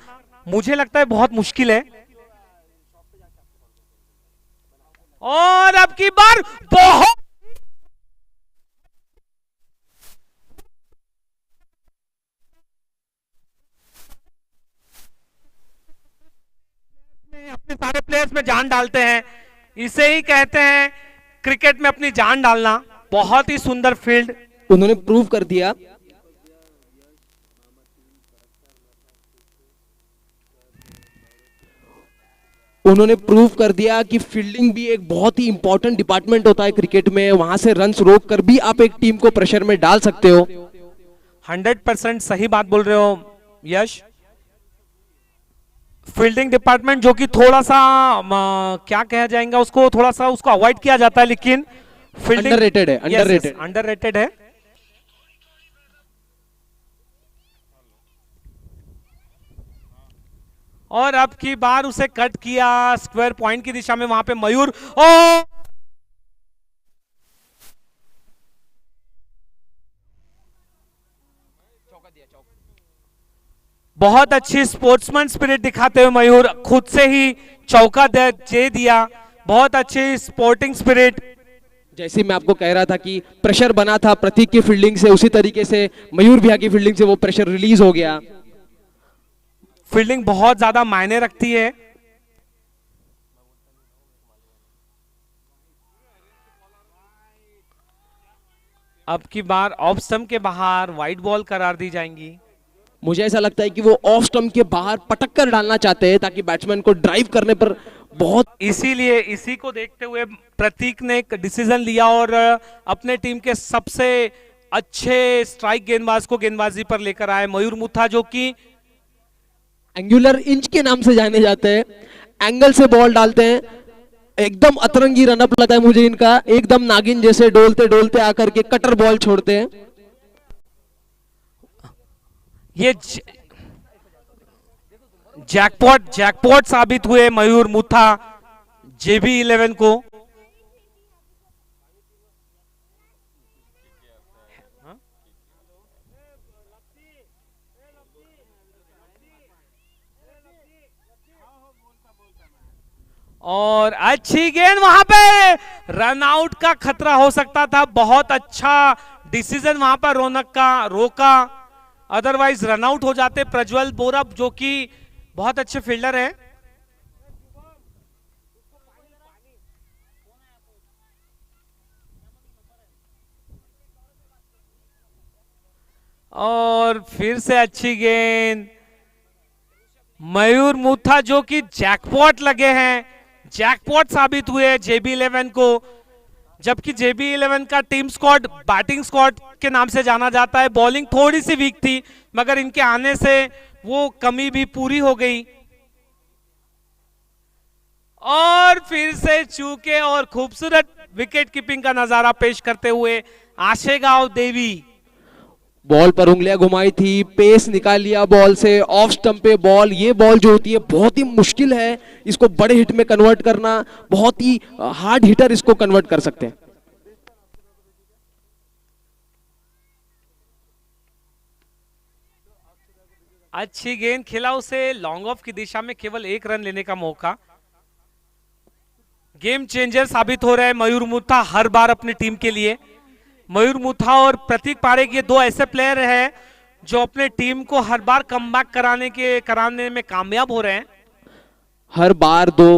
मुझे लगता है बहुत मुश्किल है। और अब की बार बहुत अपने सारे प्लेयर्स में जान डालते हैं, इसे ही कहते हैं क्रिकेट में अपनी जान डालना। बहुत ही सुंदर फील्ड उन्होंने प्रूव कर दिया। उन्होंने प्रूव कर दिया कि फील्डिंग भी एक बहुत ही इंपॉर्टेंट डिपार्टमेंट होता है क्रिकेट में, वहां से रन्स रोक कर भी आप एक टीम को प्रेशर में डाल सकते हो। 100% सही बात बोल रहे हो यश। फील्डिंग डिपार्टमेंट जो कि थोड़ा सा क्या कहा जाएगा उसको, थोड़ा सा उसको अवॉइड किया जाता है, लेकिन फील्डिंग अंडररेटेड है, अंडररेटेड है। और अब की बार उसे कट किया स्क्वायर पॉइंट की दिशा में, वहां पे मयूर और बहुत अच्छी स्पोर्ट्समैन स्पिरिट दिखाते हुए मयूर खुद से ही चौका दे दिया। बहुत अच्छी स्पोर्टिंग स्पिरिट। जैसे मैं आपको कह रहा था कि प्रेशर बना था प्रतीक की फील्डिंग से, उसी तरीके से मयूर भैया की फील्डिंग से वो प्रेशर रिलीज हो गया। फील्डिंग बहुत ज्यादा मायने रखती है। अब की बार ऑफ स्टंप के बाहर वाइड बॉल करार दी जाएंगी। मुझे ऐसा लगता है कि वो ऑफ स्टंप के बाहर पटक कर डालना चाहते हैं ताकि बैट्समैन को ड्राइव करने पर बहुत, इसीलिए इसी को देखते हुए प्रतीक ने एक डिसीजन लिया और अपने टीम के सबसे अच्छे स्ट्राइक गेंदबाज को गेंदबाजी पर लेकर आए मयूर मुथा, जो कि एंगुलर इंच के नाम से जाने जाते हैं। एंगल से बॉल डालते हैं, एकदम अतरंगी रनअप लगता है मुझे इनका, एकदम नागिन जैसे डोलते डोलते आकर के कटर बॉल छोड़ते हैं। ये जैकपॉट साबित हुए मयूर मुथा JB11 को। और अच्छी गेंद, वहां पे रन आउट का खतरा हो सकता था। बहुत अच्छा डिसीजन वहां पर रौनक का, रोका, अदरवाइज रन आउट हो जाते प्रज्वल बोरा, जो कि बहुत अच्छे फील्डर हैं। और फिर से अच्छी गेंद, मयूर मुथा जो कि जैकपॉट लगे हैं, जैकपॉट साबित हुए JB11 को। जबकि JB11 का टीम स्क्वाड बैटिंग स्क्वाड के नाम से जाना जाता है। बॉलिंग थोड़ी सी वीक थी, मगर इनके आने से वो कमी भी पूरी हो गई। और फिर से चूके और खूबसूरत विकेट कीपिंग का नजारा पेश करते हुए आशेगांव देवी। बॉल पर उंगलियां घुमाई थी, पेस निकाल लिया बॉल से, ऑफ स्टंप पे बॉल। ये बॉल जो होती है बहुत ही मुश्किल है, इसको बड़े हिट में कन्वर्ट करना, बहुत ही हार्ड हिटर इसको कन्वर्ट कर सकते हैं। अच्छी गेंद खेला उसे लॉन्ग ऑफ की दिशा में केवल 1 रन लेने का मौका। गेम चेंजर साबित हो रहा है मयूर मुथा हर बार अपनी टीम के लिए। मयूर मुथा और प्रतीक पारेख ये 2 ऐसे प्लेयर हैं जो अपने टीम को हर बार कमबैक कराने में कामयाब हो रहे हैं। हर बार दो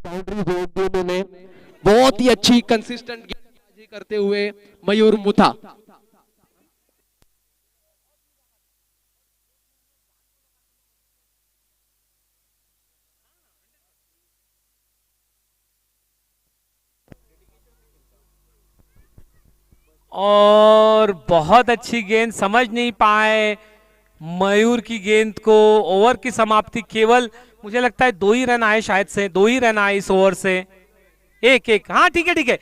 बाउंड्री जोड़ दी उन्होंने। बहुत ही अच्छी कंसिस्टेंट गेंदबाजी करते हुए मयूर मुथा। और बहुत अच्छी गेंद, समझ नहीं पाए मयूर की गेंद को। ओवर की समाप्ति केवल मुझे लगता है 2 ही रन आए, शायद से 2 ही रन आए इस ओवर से। 1-1, हाँ ठीक है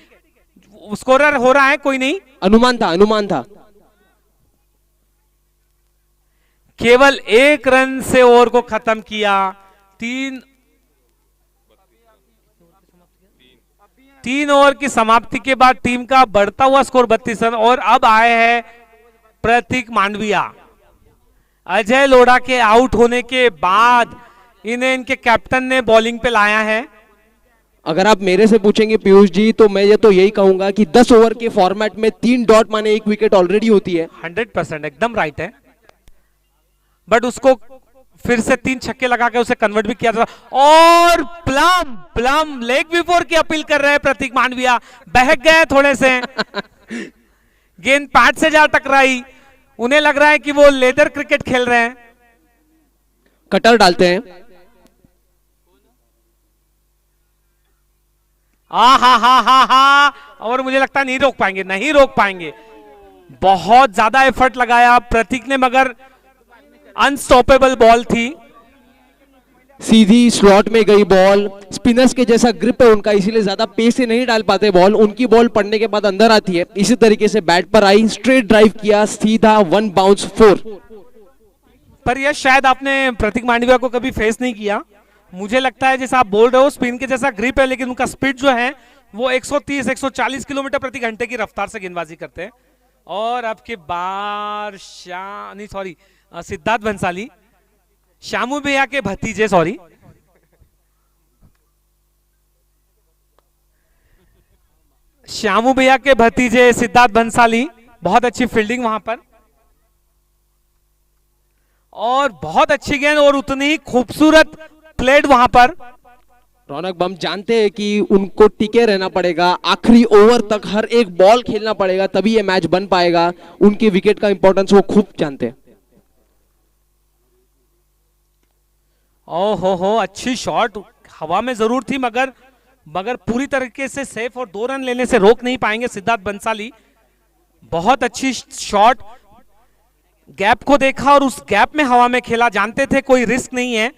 स्कोरर हो रहा है, कोई नहीं, अनुमान था। केवल 1 रन से ओवर को खत्म किया। 3 ओवर की समाप्ति के बाद टीम का बढ़ता हुआ स्कोर 32 रन। और अब आए हैं प्रतीक मांडविया। अजय लोढ़ा के आउट होने के बाद इन्हें इनके कैप्टन ने बॉलिंग पे लाया है। अगर आप मेरे से पूछेंगे पीयूष जी, तो मैं तो यही कहूंगा कि 10 ओवर के फॉर्मेट में 3 डॉट माने 1 विकेट ऑलरेडी होती है। 100% एकदम राइट है, बट उसको फिर से 3 छक्के लगा के उसे कन्वर्ट भी किया था। और प्लम लेग बिफोर की अपील कर रहे हैं प्रतीक मांडविया। बहक गए थोड़े से गेंद पैड से जा टकराई। उन्हें लग रहा है कि वो लेदर क्रिकेट खेल रहे हैं। कटर डालते हैं। हा। और मुझे लगता है नहीं रोक पाएंगे। बहुत ज्यादा एफर्ट लगाया प्रतीक ने, मगर अनस्टॉपेबल बॉल थी। सीधी स्लॉट में गई बॉल। स्पिनर्स के जैसा ग्रिप है उनका, इसीलिए ज्यादा पेस से नहीं डाल पाते बॉल। उनकी बॉल पड़ने के बाद अंदर आती है। इसी तरीके से बैट पर आई, स्ट्रेट ड्राइव किया, सीधा 1 बाउंस 4। पर यह शायद आपने प्रतीक मांडविया को कभी फेस नहीं किया। मुझे लगता है जैसा आप बोल रहे हो स्पिन के जैसा ग्रिप है, लेकिन उनका स्पीड जो है वो 130-140 किलोमीटर प्रति घंटे की रफ्तार से गेंदबाजी करते हैं। और अब की बार सिद्धार्थ भंसाली, श्यामू भैया के भतीजे, श्यामू भैया के भतीजे सिद्धार्थ भंसाली। बहुत अच्छी फील्डिंग वहां पर और बहुत अच्छी गेंद और उतनी ही खूबसूरत प्लेड वहां पर। रौनक बम जानते हैं कि उनको टिके रहना पड़ेगा, आखिरी ओवर तक हर एक बॉल खेलना पड़ेगा, तभी ये मैच बन पाएगा। उनके विकेट का इंपॉर्टेंस वो खूब जानते हैं। ओहो, अच्छी शॉट हवा में जरूर थी, मगर पूरी तरीके से सेफ और 2 रन लेने से रोक नहीं पाएंगे सिद्धार्थ बंसाली। बहुत अच्छी शॉट, गैप को देखा और उस गैप में हवा में खेला। जानते थे कोई रिस्क नहीं है।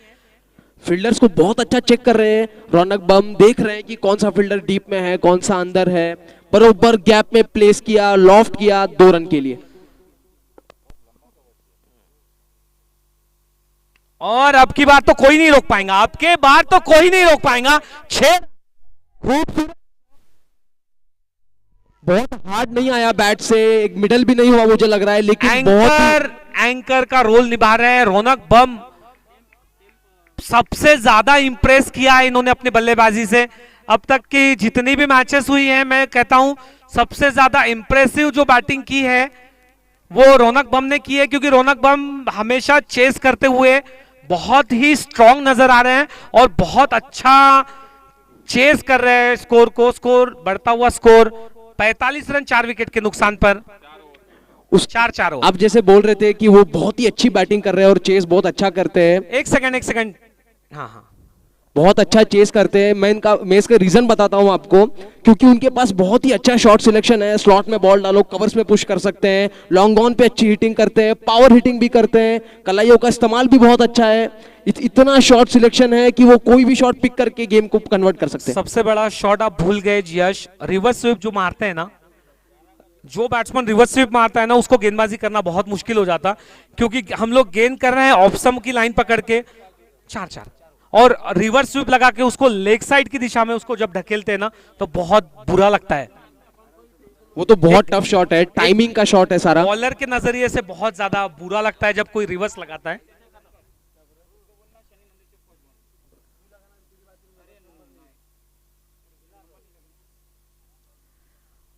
फील्डर्स को बहुत अच्छा चेक कर रहे हैं रौनक बम, देख रहे हैं कि कौन सा फील्डर डीप में है, कौन सा अंदर है। बरोबर गैप में प्लेस किया, लॉफ्ट किया 2 रन के लिए। और अब की बार तो कोई नहीं रोक पाएगा। 6 खूबसूरत, बहुत हार्ड नहीं आया बैट से, एक मिडल भी नहीं हुआ मुझे लग रहा है, लेकिन एंकर का रोल निभा रहे हैं रौनक बम। सबसे ज्यादा इंप्रेस किया है इन्होंने अपने बल्लेबाजी से। अब तक की जितनी भी मैचेस हुई हैं, मैं कहता हूं सबसे ज्यादा इंप्रेसिव जो बैटिंग की है वो रौनक बम ने की है, क्योंकि रौनक बम हमेशा चेस करते हुए बहुत ही स्ट्रांग नजर आ रहे हैं और बहुत अच्छा चेस कर रहे हैं स्कोर बढ़ता हुआ स्कोर 45 रन 4 विकेट के नुकसान पर। उस 4-4 आप जैसे बोल रहे थे कि वो बहुत ही अच्छी बैटिंग कर रहे हैं और चेस बहुत अच्छा करते हैं। एक सेकंड। हाँ, बहुत अच्छा चेस करते हैं। मैं इसका रीजन बताता हूं आपको, क्योंकि उनके पास बहुत ही अच्छा शॉट सिलेक्शन है। स्लॉट में बॉल डालो, कवर्स में पुश कर सकते हैं, लॉन्ग ऑन पे अच्छी हिटिंग करते हैं, पावर हिटिंग भी करते हैं, कलाइयों का इस्तेमाल भी बहुत अच्छा है। इतना शॉट सिलेक्शन है कि वो कोई भी शॉट पिक करके गेम को कन्वर्ट कर सकते हैं। सबसे बड़ा शॉट आप भूल गए यश, रिवर्स स्वीप जो मारते हैं ना, जो बैट्समैन रिवर्स स्वीप मारता है ना, उसको गेंदबाजी करना बहुत मुश्किल हो जाता, क्योंकि हम लोग गेंद कर रहे हैं ऑफ स्टंप की लाइन पकड़ के 4-4। और रिवर्स स्वीप लगा के उसको लेग साइड की दिशा में उसको जब ढकेलते हैं ना तो बहुत बुरा लगता है। वो तो बहुत टफ शॉट है, टाइमिंग का शॉट है सारा। बॉलर के नजरिए से बहुत ज्यादा बुरा लगता है जब कोई रिवर्स लगाता है।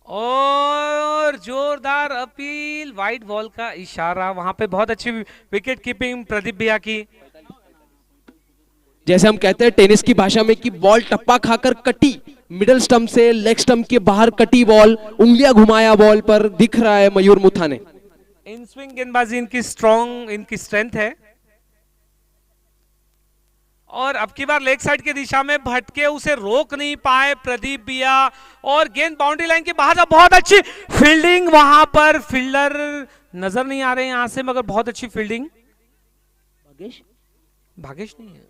और जोरदार अपील, वाइड बॉल का इशारा, वहां पे बहुत अच्छी विकेट कीपिंग प्रदीप भैया की। जैसे हम कहते हैं टेनिस की भाषा में कि बॉल टप्पा खाकर कटी, मिडल स्टंप से लेग स्टंप के बाहर कटी बॉल, उंगलियां घुमाया बॉल पर, दिख रहा है मयूर मुथा ने। इन स्विंग गेंदबाजी इनकी स्ट्रॉन्ग, इनकी स्ट्रेंथ है। और अब की बार लेग साइड की दिशा में भटके, उसे रोक नहीं पाए प्रदीप भैया, और गेंद बाउंड्री लाइन के बाहर। बहुत अच्छी फील्डिंग, वहां पर फील्डर नजर नहीं आ रहे यहां से, मगर बहुत अच्छी फील्डिंग। भागेश नहीं है।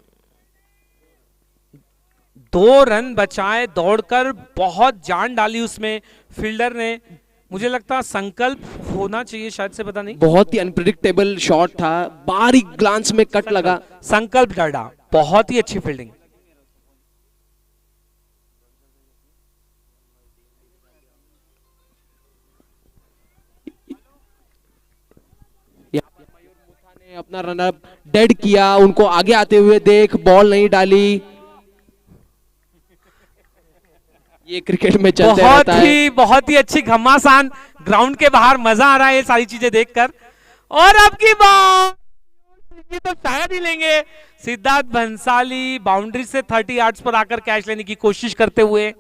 2 रन बचाए दौड़कर, बहुत जान डाली उसमें फील्डर ने। मुझे लगता संकल्प होना चाहिए शायद से, पता नहीं। बहुत ही अनप्रिडिक्टेबल शॉट था, बारीक ग्लांस में कट लगा। संकल्प डाटा, बहुत ही अच्छी फील्डिंग। ने अपना रनअप डेड किया, उनको आगे आते हुए देख, बॉल नहीं डाली। ये क्रिकेट में चलते रहता है। बहुत ही अच्छी घमासान, ग्राउंड के बाहर मजा आ रहा है ये सारी चीजें देखकर। और अब की बात ये तो शायद ही लेंगे। सिद्धार्थ भंसाली बाउंड्री से 30 यार्ड्स पर आकर कैच लेने की कोशिश करते हुए।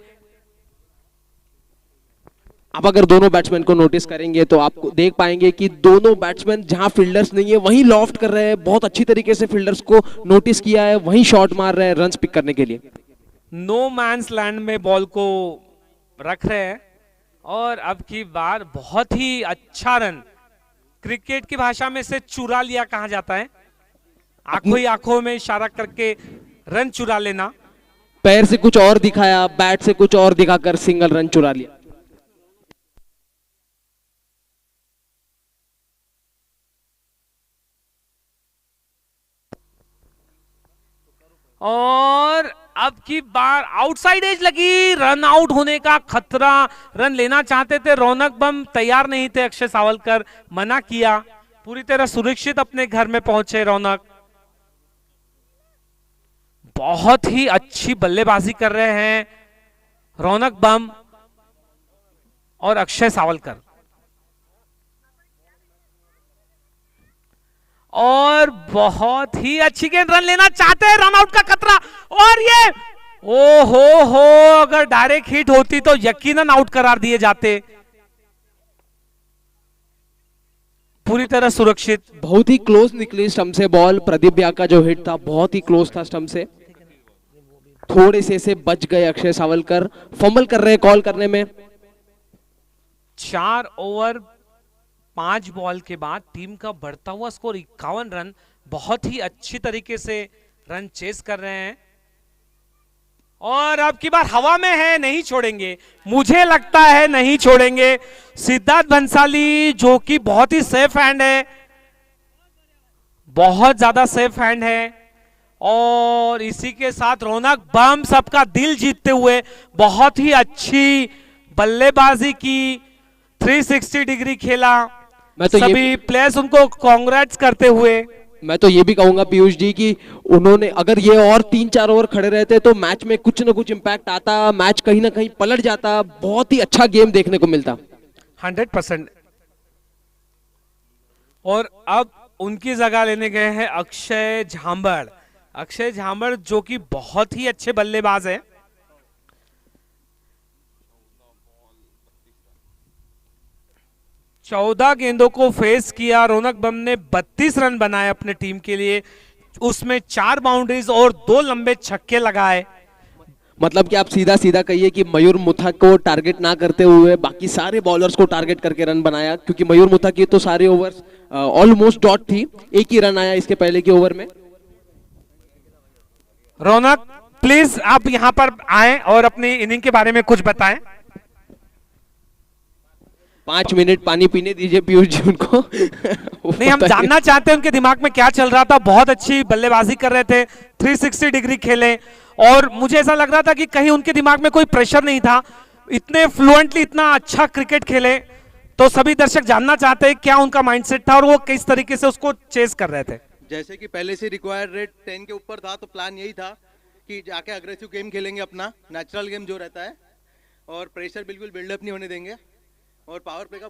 अब अगर दोनों बैट्समैन को नोटिस करेंगे तो आप देख पाएंगे कि दोनों बैट्समैन जहां फील्डर्स नहीं है वहीं लॉफ्ट कर रहे हैं। बहुत अच्छी तरीके से फील्डर्स को नोटिस किया है, वहीं शॉट मार रहे हैं रन्स पिक करने के लिए। नो मैंस लैंड में बॉल को रख रहे हैं। और अब की बार बहुत ही अच्छा रन, क्रिकेट की भाषा में से चुरा लिया कहा जाता है, आंखों ही आंखों में इशारा करके रन चुरा लेना। पैर से कुछ और दिखाया, बैट से कुछ और दिखाकर सिंगल रन चुरा लिया। और अब की बार आउटसाइड एज लगी, रन आउट होने का खतरा। रन लेना चाहते थे रौनक बम, तैयार नहीं थे अक्षय सावलकर, मना किया। पूरी तरह सुरक्षित अपने घर में पहुंचे रौनक। बहुत ही अच्छी बल्लेबाजी कर रहे हैं रौनक बम और अक्षय सावलकर। और बहुत ही अच्छी गेंद, रन लेना चाहते हैं, रन आउट का खतरा। और ये हो, अगर डायरेक्ट हिट होती तो यकीनन आउट करार दिए जाते। पूरी तरह सुरक्षित। बहुत ही क्लोज निकली स्टंप से बॉल। प्रदीप भैया का जो हिट था बहुत ही क्लोज था स्टंप से, थोड़े से बच गए अक्षय सावलकर। फंबल कर रहे हैं कॉल करने में। 4 ओवर 5 बॉल के बाद टीम का बढ़ता हुआ स्कोर 51 रन। बहुत ही अच्छी तरीके से रन चेस कर रहे हैं। और अब की बार हवा में है, नहीं छोड़ेंगे, मुझे लगता है नहीं छोड़ेंगे। सिद्धार्थ भंसाली जो कि बहुत ही सेफ हैंड है, बहुत ज्यादा सेफ हैंड है। और इसी के साथ रौनक बम सबका दिल जीतते हुए बहुत ही अच्छी बल्लेबाजी की, 360 डिग्री खेला। मैं तो सभी प्लेयर्स उनको कांग्रेट्स करते हुए। मैं तो ये भी कहूंगा पीयूष जी कि उन्होंने अगर ये और 3-4 ओवर खड़े रहते तो मैच में कुछ ना कुछ इंपैक्ट आता, मैच कहीं ना कहीं पलट जाता, बहुत ही अच्छा गेम देखने को मिलता। 100%। और अब उनकी जगह लेने गए हैं अक्षय झांबड़। अक्षय झांबड़ जो कि बहुत ही अच्छे बल्लेबाज है। चौदह गेंदों को फेस किया। रौनक बम ने 32 रन बनाए अपने टीम के लिए, उसमें 4 बाउंड्रीज और 2 लंबे छक्के लगाए। मतलब कि आप सीधा सीधा कहिए कि मयूर मुथा को टारगेट ना करते हुए बाकी सारे बॉलर्स को टारगेट करके रन बनाया, क्योंकि मयूर मुथा की तो सारे ओवर्स ऑलमोस्ट डॉट थी, एक ही रन आया इसके पहले के ओवर में। रौनक प्लीज आप यहां पर आएं और अपनी इनिंग के बारे में कुछ बताएं। 5 मिनट पानी पीने दीजिए पीयूष जी उनको। नहीं, हम जानना चाहते हैं उनके दिमाग में क्या चल रहा था। बहुत अच्छी बल्लेबाजी कर रहे थे, 360 डिग्री खेले, और मुझे ऐसा लग रहा था कि कहीं उनके दिमाग में कोई प्रेशर नहीं था। इतने फ्लुएंटली इतना अच्छा क्रिकेट खेले, तो सभी दर्शक जानना चाहते हैं क्या उनका माइंडसेट था और वो किस तरीके से उसको चेस कर रहे थे। जैसे कि पहले से रिक्वायर्ड रेट 10 के ऊपर था, तो प्लान यही था कि जाके अग्रेसिव गेम खेलेंगे, अपना नेचुरल गेम जो रहता है, और प्रेशर बिल्कुल बिल्डअप नहीं होने देंगे, और पावर प्ले का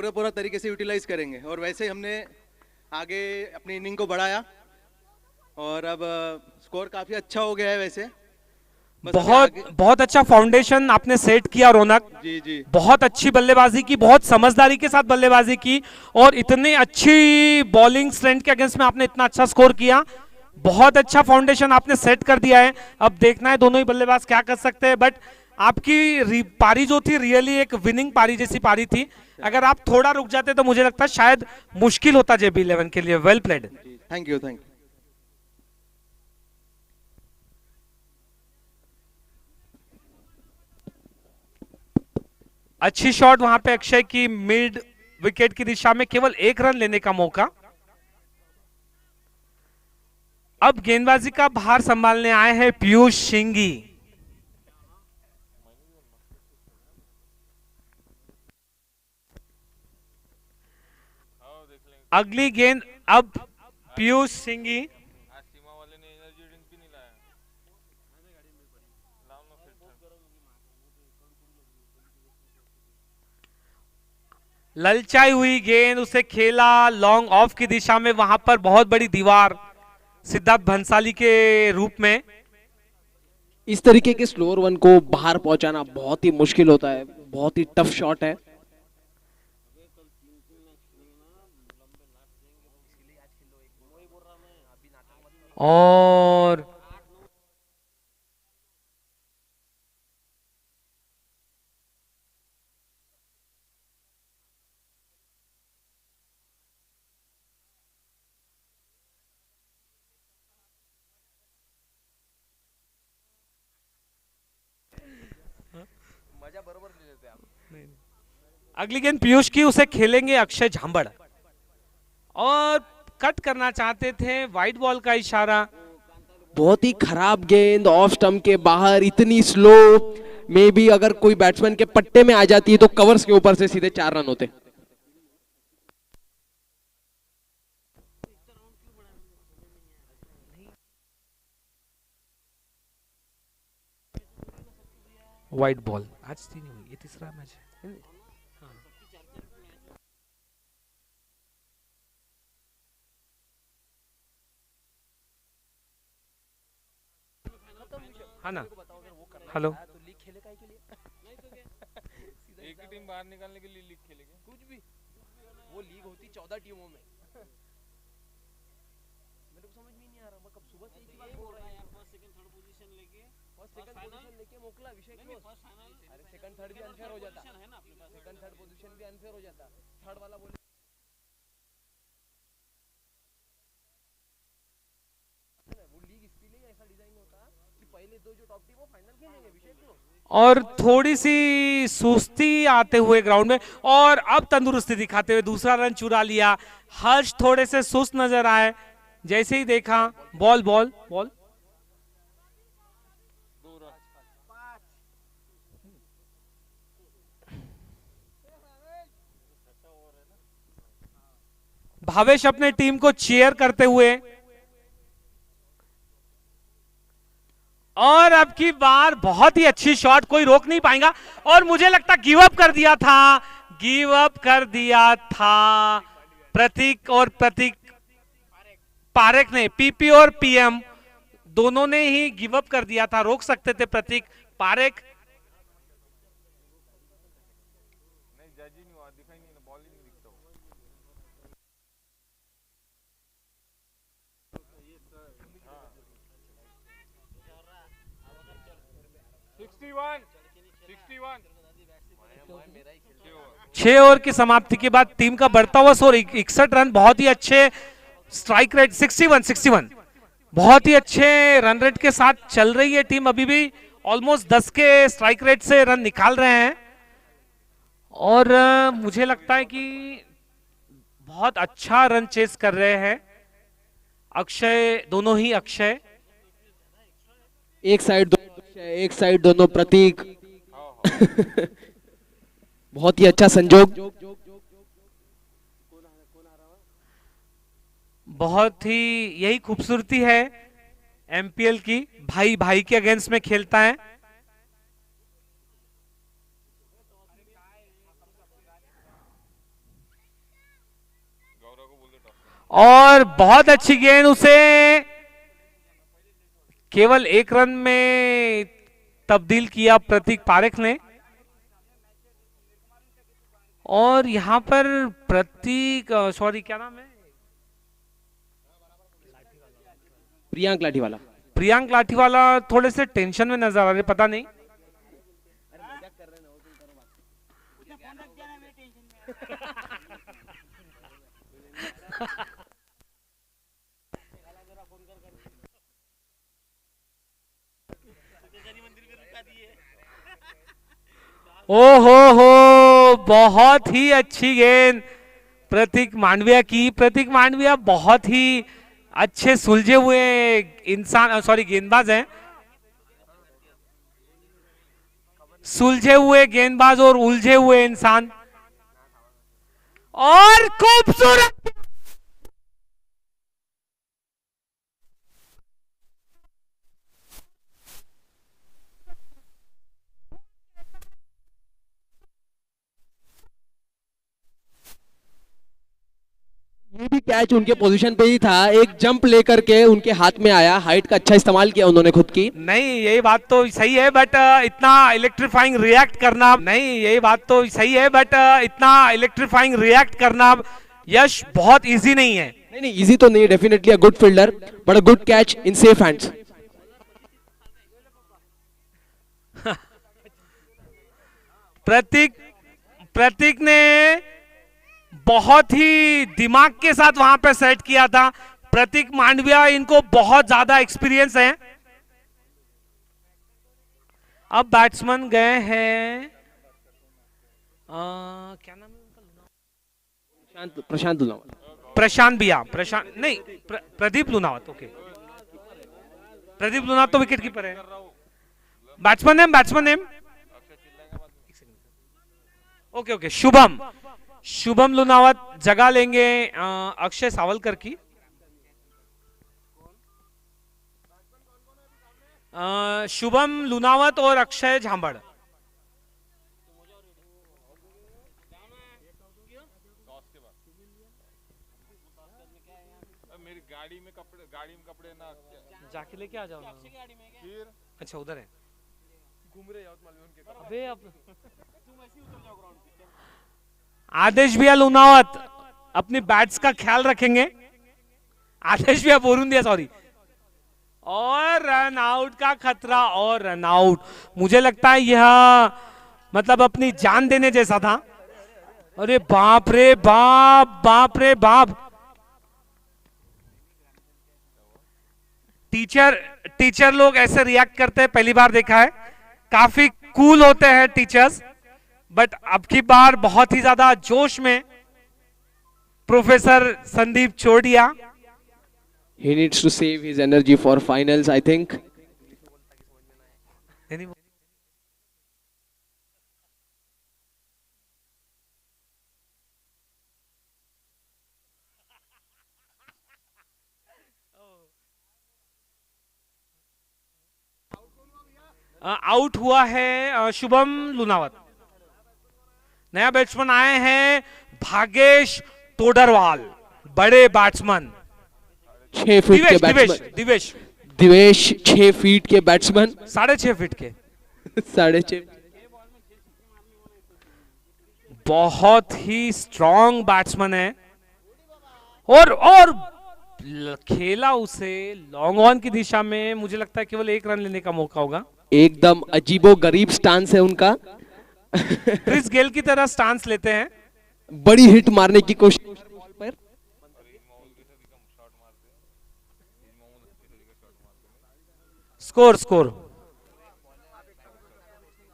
पूरा तरीके से यूटिलाइज करेंगे। और वैसे ही हमने आगे अपनी इनिंग को बढ़ाया, और अब स्कोर काफ़ी अच्छा हो गया है। वैसे बस बहुत अच्छा फाउंडेशन आपने सेट किया रौनक जी जी, बहुत अच्छी बल्लेबाजी की, बहुत समझदारी के साथ बल्लेबाजी की, और इतनी अच्छी बॉलिंग स्ट्रेंथ के अगेंस्ट में आपने इतना अच्छा स्कोर किया। बहुत अच्छा फाउंडेशन आपने सेट कर दिया है। अब देखना है दोनों ही बल्लेबाज क्या कर सकते हैं, बट आपकी पारी जो थी रियली एक विनिंग पारी जैसी पारी थी। अगर आप थोड़ा रुक जाते तो मुझे लगता है शायद मुश्किल होता JB 11 के लिए। Well played. Thank you thank you. अच्छी शॉट वहां पे अक्षय की, मिड विकेट की दिशा में केवल 1 रन लेने का मौका। अब गेंदबाजी का भार संभालने आए हैं पीयूष सिंघी। अगली गेंद अब पीयूष सिंघी। आज सीमा वाले ने एनर्जी ड्रिंक भी नहीं लाया। लाओ ना फिर। ललचाई हुई गेंद, उसे खेला लॉन्ग ऑफ की दिशा में, वहां पर बहुत बड़ी दीवार सिद्धार्थ भंसाली के रूप में। इस तरीके के स्लोअर वन को बाहर पहुंचाना बहुत ही मुश्किल होता है, बहुत ही टफ शॉट है। और मजा बरोबर ले लेते आप। अगली गेंद पीयूष की, उसे खेलेंगे अक्षय झांबड़, और कट करना चाहते थे, वाइड बॉल का इशारा। बहुत ही खराब गेंद ऑफ स्टंप के बाहर, इतनी स्लो, मे बी अगर कोई बैट्समैन के पट्टे में आ जाती है तो कवर्स के ऊपर से सीधे 4 रन होते। वाइड बॉल आज 3 हुई, ये तीसरा मैच है। हाँ ना, हेलो। तो लीग खेले काहे के लिए? एक ही टीम बाहर निकालने के लिए लीग खेलेंगे। कुछ भी, वो लीग होती 14 टीमों में। मेरे को समझ में नहीं आ रहा, मैं कब सुबह से एक ही बात बोल रहा है। फर्स्ट सेकंड थर्ड पोजीशन लेके मोकला विषय क्लोज। अरे सेकंड थर्ड भी अनफेयर हो जाता है ना अपने पास, सेकंड थर्ड पोजीशन भी अनफेयर हो जाता। थर्ड वाला बोले वो लीग इसके लिए ऐसा डिजाइन होता कि पहले 2 जो टॉप टीम वो फाइनल खेलेंगे, विषय क्लोज। और थोड़ी सी सुस्ती आते हुए ग्राउंड में, और अब तंदुरुस्ती दिखाते हुए दूसरा रन चुरा लिया। हर्ष थोड़े से सुस्त नजर आए, जैसे ही देखा बॉल बॉल बॉल। भावेश अपने टीम को चीयर करते हुए, और अब की बार बहुत ही अच्छी शॉट, कोई रोक नहीं पाएगा। और मुझे लगता गिव अप कर दिया था, गिव अप कर दिया था प्रतीक, और प्रतीक पारेख ने, पीपी और पीएम दोनों ने ही गिव अप कर दिया था। रोक सकते थे प्रतीक, पारेख। नहीं जज ही नहीं हुआ, दिखाई नहीं, बॉल ही नहीं दिखता वो। हाँ 61 6 ओवर की समाप्ति के बाद टीम का बढ़ता हुआ स्कोर 61 रन। बहुत ही अच्छे स्ट्राइक रेट, 61 बहुत ही अच्छे रन रेट के साथ चल रही है टीम। अभी भी ऑलमोस्ट 10 के स्ट्राइक रेट से रन निकाल रहे हैं, और मुझे लगता है कि बहुत अच्छा रन चेस कर रहे हैं अक्षय, दोनों ही अक्षय। एक साइड दोनों, एक साइड दोनों प्रतीक। बहुत ही अच्छा संजोग। बहुत ही यही खूबसूरती है एमपीएल की, भाई भाई के अगेंस्ट में खेलता है। और बहुत अच्छी गेंद, उसे केवल एक रन में तब्दील किया प्रतीक पारेख ने। और यहां पर प्रतीक, सॉरी क्या नाम है, प्रियांक लाठीवाला। प्रियांक लाठीवाला थोड़े से टेंशन में नजर आ रहे, पता नहीं। हो बहुत ही अच्छी गेंद प्रतीक मांडविया की। प्रतीक मांडविया बहुत ही अच्छे सुलझे हुए इंसान, सॉरी गेंदबाज हैं, सुलझे हुए गेंदबाज और उलझे हुए इंसान। और खूबसूरत ये भी कैच उनके पोजीशन पे ही था, एक जंप लेकर के उनके हाथ में आया। हाइट का अच्छा इस्तेमाल किया उन्होंने खुद की। नहीं, यही बात तो सही है, बट इतना इलेक्ट्रीफाइंग रिएक्ट करना, नहीं यही बात तो सही है, बट इतना इलेक्ट्रीफाइंग रिएक्ट करना यश बहुत इजी नहीं है। नहीं नहीं, इजी तो नहीं, definitely a good fielder but a good catch in safe hands. Prateek ने बहुत ही दिमाग के साथ वहां पे सेट किया था। प्रतीक मांडविया, इनको बहुत ज्यादा एक्सपीरियंस है। अब बैट्समैन गए हैं, क्या नाम है उनका, प्रशांत लूनावत। प्रशांत भैया, प्रशांत नहीं, प्रदीप लूनावत। ओके, प्रदीप लूनावत तो विकेट कीपर है। Batsman name okay okay, Shubham Lunawat जगह लेंगे अक्षय सावलकर की। शुभम लूनावत और अक्षय झांबड़। मेरी गाड़ी में कपड़े ना जाके लेके आ जाओ ना। फिर अच्छा उधर है, घूम रहे यार मालूम के अबे अब आदेश भैया लूनावत अपनी बैट्स का ख्याल रखेंगे। आदेश भैया बोरून दिया, सॉरी। और रन आउट का खतरा, और रन आउट। मुझे लगता है यह मतलब अपनी जान देने जैसा था। अरे बाप रे बाप, बाप रे बाप। टीचर लोग ऐसे रिएक्ट करते हैं, पहली बार देखा है। काफी कूल होते हैं टीचर्स, बट अब की बार बहुत ही ज्यादा जोश में professor Sandeep Chordia. He needs to save his energy for finals, I think. Out हुआ है शुभम लूनावत। नया बैट्समैन आए हैं भागेश तोडरवाल, बड़े बैट्समैन। 6 फीट के बैट्समैन दिवेश 6 फीट के बैट्समैन, 6.5 फीट के 6.5। बहुत ही स्ट्रॉन्ग बैट्समैन है। और खेला उसे लॉन्ग ऑन की दिशा में। मुझे लगता है केवल एक रन लेने का मौका होगा। एकदम अजीबो गरीब स्टांस है उनका। क्रिस गेल की तरह स्टांस लेते हैं। बड़ी हिट मारने की कोशिश पर। Score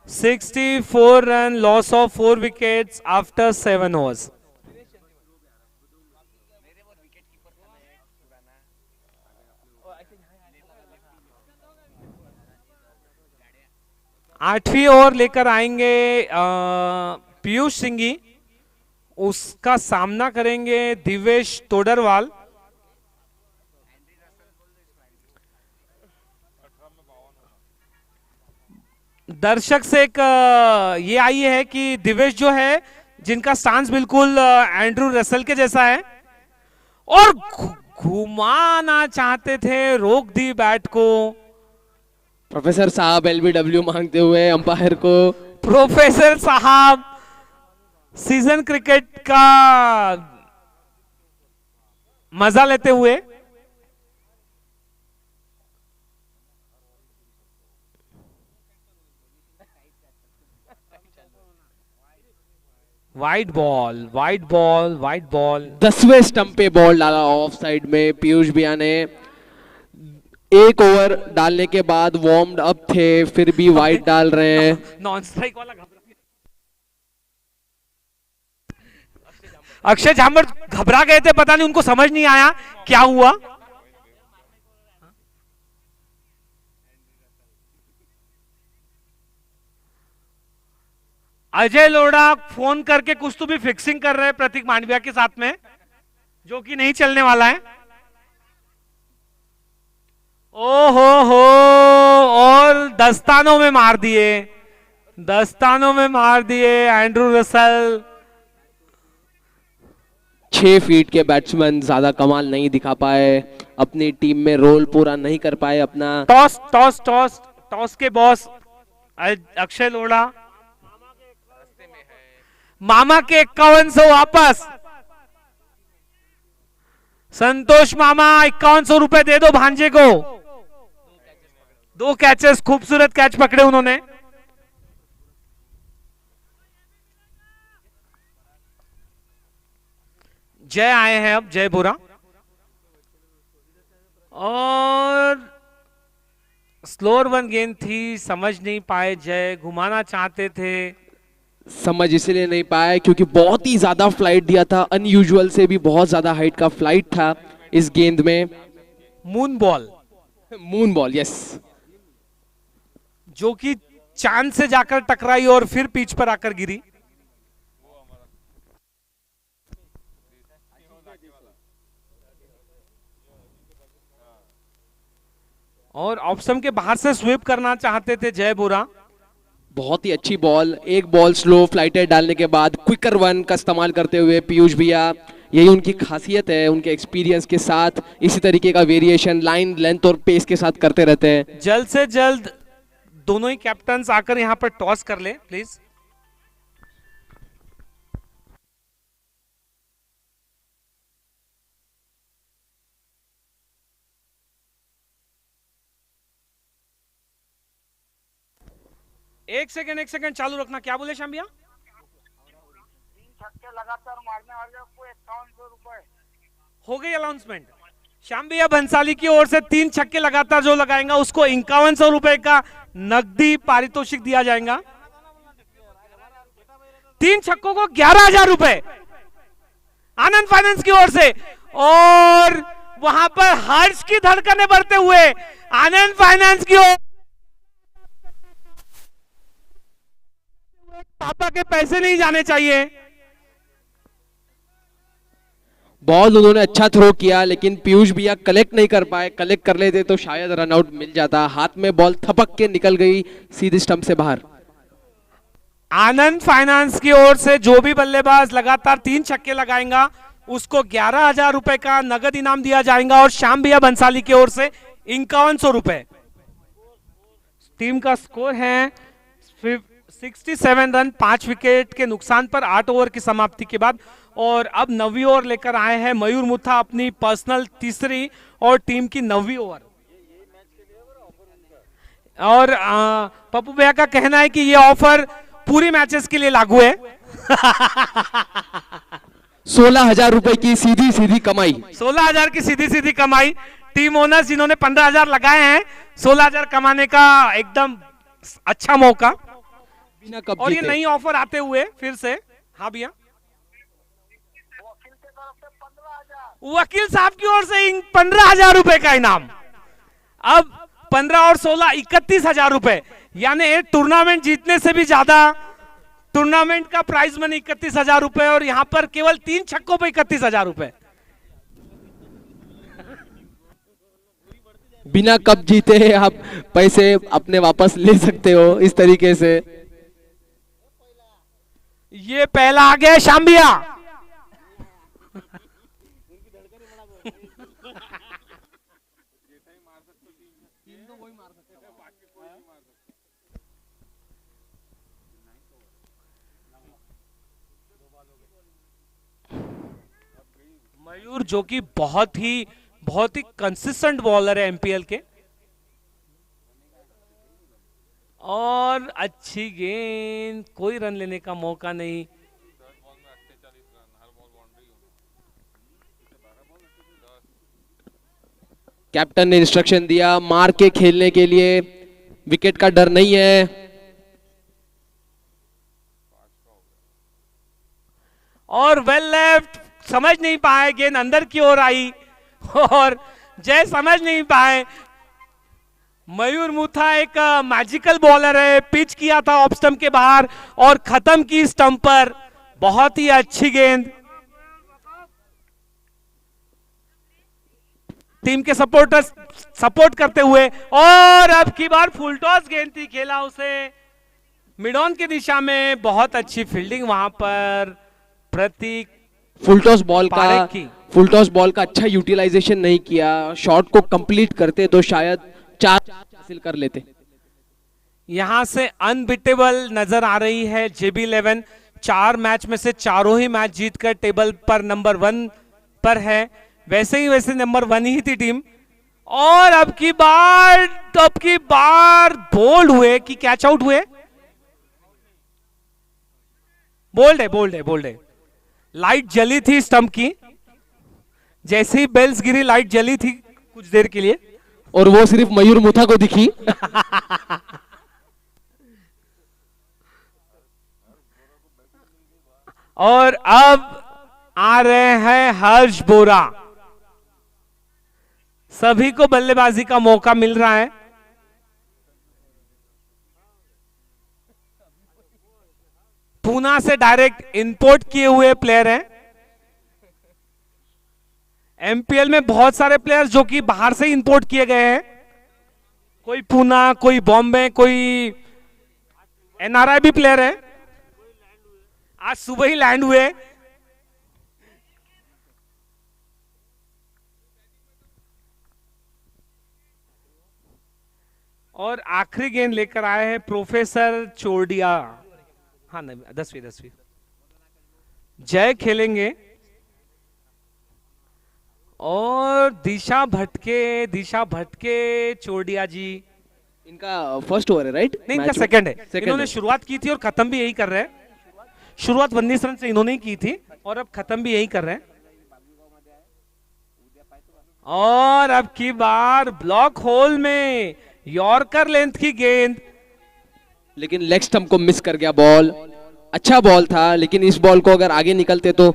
64 run, loss of 4 wickets after 7 overs. आठवीं ओवर लेकर आएंगे पीयूष सिंघी, उसका सामना करेंगे दिवेश तोडरवाल। दर्शक से एक ये आई है कि दिवेश जो है, जिनका स्टांस बिल्कुल एंड्रू रसेल के जैसा है, और घुमाना चाहते थे, रोक दी बैट को। प्रोफेसर साहब एलबीडब्ल्यू मांगते हुए अंपायर को। प्रोफेसर साहब सीजन क्रिकेट का मजा लेते हुए। Wide ball, wide ball, wide ball. 10वें स्टंप पे बॉल डाला ऑफ साइड में। पीयूष भैया ने एक ओवर डालने के बाद वार्म्ड अप थे, फिर भी वाइड डाल रहे हैं। नॉन स्ट्राइक वाला घबरा गया। अक्षय झांबर घबरा गए थे, पता नहीं उनको समझ नहीं आया क्या हुआ। अजय लोढ़ा फोन करके कुछ तो भी फिक्सिंग कर रहे हैं प्रतीक मांडविया के साथ में, जो कि नहीं चलने वाला है। ओहो हो, और दस्तानों में मार दिए, दस्तानों में मार दिए एंड्रू रसेल। 6 फीट के बैट्समैन ज्यादा कमाल नहीं दिखा पाए, अपनी टीम में रोल पूरा नहीं कर पाए अपना। टॉस टॉस टॉस टॉस के बॉस अक्षय लोढ़ा। मामा के 5100 वापस। संतोष मामा 5100 रुपए दे दो भांजे को। 2 कैचेस, खूबसूरत कैच पकड़े उन्होंने। जय आए हैं अब, जय बोरा। और स्लोअर वन गेंद थी, समझ नहीं पाए जय, घुमाना चाहते थे। समझ इसलिए नहीं पाया क्योंकि बहुत ही ज्यादा फ्लाइट दिया था, अनयूजुअल से भी बहुत ज्यादा हाइट का फ्लाइट था इस गेंद में। Moon ball, moon ball, yes, जो कि चांद से जाकर टकराई और फिर पिच पर आकर गिरी। और ऑप्शन के बाहर से स्वीप करना चाहते थे जय बोरा। बहुत ही अच्छी बॉल, एक बॉल स्लो फ्लाइटेड डालने के बाद क्विकर वन का इस्तेमाल करते हुए पीयूष भैया, यही उनकी खासियत है, उनके एक्सपीरियंस के साथ इसी तरीके का वेरिएशन लाइन लेंथ और पेस के साथ करते रहते हैं। जल्द से जल्द दोनों ही कैप्टन्स आकर यहां पर टॉस कर ले प्लीज। एक सेकंड चालू रखना। क्या बोले श्याम भैया? 3 छक्के लगातार मारने वाले को 5100 रुपए हो गई अनाउंसमेंट। श्याम भैया भंसाली की ओर से 3 छक्के लगातार जो लगाएगा उसको 5100 रुपए का नकदी पारितोषिक दिया जाएगा। 3 छक्कों को 11,000 रुपए आनंद फाइनेंस की ओर से। और वहां पर हर्ष की धड़कनें बढ़ते हुए आनंद फाइनेंस की ओर, पापा के पैसे नहीं जाने चाहिए। बॉल उन्होंने अच्छा थ्रो किया लेकिन पीयूष भैया कलेक्ट नहीं कर पाए, कलेक्ट कर लेते तो शायद रन आउट मिल जाता। हाथ में बॉल थपक के निकल गई सीधे स्टंप से बाहर। आनंद फाइनेंस की ओर से जो भी बल्लेबाज लगातार 3 छक्के लगाएगा उसको 11,000 रुपए का नगद इनाम दिया जाएगा। और श्याम भैया बंसाली की ओर से 5100 रुपए। टीम का स्कोर है 67 रन 5 विकेट के नुकसान पर 8 ओवर की समाप्ति के बाद। और अब 9वीं ओवर लेकर आए हैं मयूर मुथा, अपनी पर्सनल तीसरी और टीम की 9वीं ओवर। और पप्पू भैया का कहना है कि ये ऑफर पूरी मैचेस के लिए लागू है। 16,000 रुपए की सीधी सीधी कमाई। 16,000 की सीधी सीधी कमाई। टीम ओनर्स जिन्होंने 15,000 लगाए हैं, 16,000 कमाने का एकदम अच्छा मौका। बिना कप और ये जीते। नई ऑफर आते हुए फिर से, हाँ भैया, वकील की तरफ से 15,000। वकील साहब की ओर से 15,000 रुपए का इनाम। अब 15 और 16 31,000 रुपए, यानी एक टूर्नामेंट जीतने से भी ज्यादा टूर्नामेंट का प्राइज मनी 31,000 रुपए, और यहां पर केवल 3 छक्कों पे 31,000 रुपए। बिना कप जीते आप पैसे अपने वापस ले सकते हो इस तरीके से। ये पहला आ गया शाम भैया। मयूर जो कि बहुत ही कंसिस्टेंट बॉलर है एमपीएल के, और अच्छी गेंद, कोई रन लेने का मौका नहीं। 10 बॉल में 48 रन, हर बॉल बाउंड्री होना। कैप्टन ने इंस्ट्रक्शन दिया मार के खेलने के लिए, विकेट का डर नहीं है। और वेल लेफ्ट, समझ नहीं पाए, गेंद अंदर की ओर आई और जय समझ नहीं पाए। मयूर मुथा एक मैजिकल बॉलर है, पिच किया था ऑफ स्टंप के बाहर और खत्म की स्टंप पर। बहुत ही अच्छी गेंद, टीम के सपोर्टर्स सपोर्ट करते हुए, और अब की बार फुल टॉस गेंद थी, खेला उसे मिड ऑन की दिशा में। बहुत अच्छी फील्डिंग वहां पर प्रतीक फुलटॉस बॉल का अच्छा यूटिलाइजेशन नहीं किया। शॉट को कंप्लीट करते तो शायद 4 हासिल कर लेते। यहां से अनबिटेबल नजर आ रही है JB11। 4 मैच में से चारों ही मैच जीतकर टेबल पर नंबर 1 पर है। वैसे नंबर 1 ही थी टीम, और अब की बार बोल्ड हुए कि कैच आउट हुए। बोल्ड है। लाइट जली थी स्टंप की, जैसे ही बेल्स गिरी लाइट जली थी कुछ देर के लिए, और वो सिर्फ मयूर मुथा को दिखी। और अब आ रहे हैं हर्ष बोरा। सभी को बल्लेबाजी का मौका मिल रहा है। पूना से डायरेक्ट इंपोर्ट किए हुए प्लेयर हैं। एमपीएल में बहुत सारे प्लेयर्स जो कि बाहर से इंपोर्ट किए गए हैं, कोई पूना, कोई बॉम्बे, कोई एनआरआई भी प्लेयर है। आज सुबह ही लैंड हुए। और आखिरी गेंद लेकर आए हैं प्रोफेसर चोरडिया। हाँ, 10वीं जय खेलेंगे, और दिशा भटके चोरडिया जी। इनका फर्स्ट ओवर है राइट? नहीं, इनका सेकंड है। इन्होंने शुरुआत की थी और खत्म भी यही कर रहे हैं। शुरुआत 19 रन से इन्होंने ही की थी और अब खत्म भी यही कर रहे हैं। और अब की बार ब्लॉक होल में यॉर्कर लेंथ की गेंद, लेकिन लेग स्टंप को मिस कर गया बॉल। अच्छा बॉल था, लेकिन इस बॉल को अगर आगे निकलते तो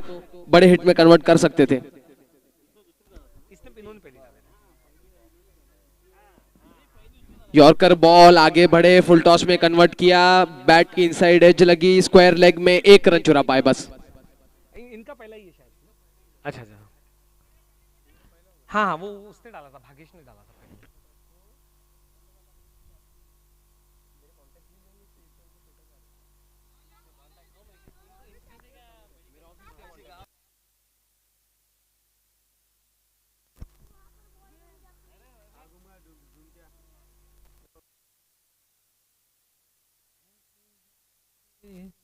बड़े हिट में कन्वर्ट कर सकते थे। यॉर्कर बॉल आगे बढ़े, फुल टॉस में कन्वर्ट किया, बैट की इनसाइड एज लगी, स्क्वायर लेग में 1 रन चुरा पाए बस। इनका पहला ही है शायद। अच्छा, हाँ, वो उसने डाला था, भागेश ने डाला था।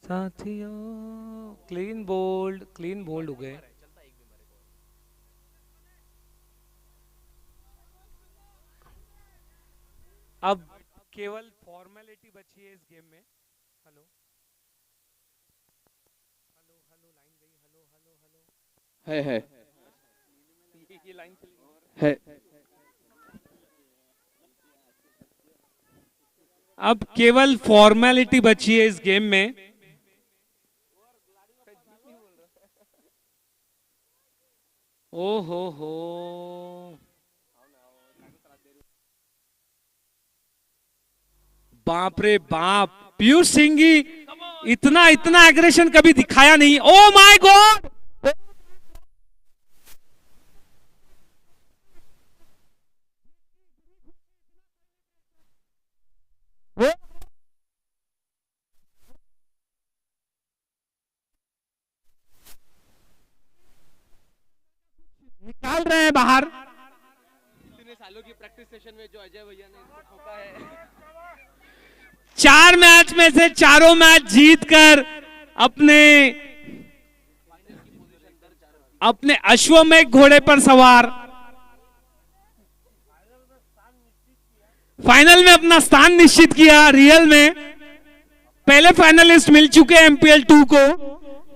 साथियों, क्लीन बोल्ड हो गए। अब केवल फॉर्मेलिटी बची है इस गेम में। हेलो लाइन गई। हेलो है ये लाइन है। अब केवल फॉर्मेलिटी बची है इस गेम में। ओ हो बाप रे बाप, पीयूष सिंह ही इतना एग्रेशन कभी दिखाया नहीं। ओ माय गॉड, निकाल रहे हैं बाहर। इतने सालों की प्रैक्टिस सेशन में जो अजय भैया ने इनको ठोका है। 4 मैच में से चारों मैच जीतकर अपने अश्वमेघ घोड़े पर सवार फाइनल में अपना स्थान निश्चित किया। रियल में पहले फाइनलिस्ट मिल चुके हैं MPL 2 को,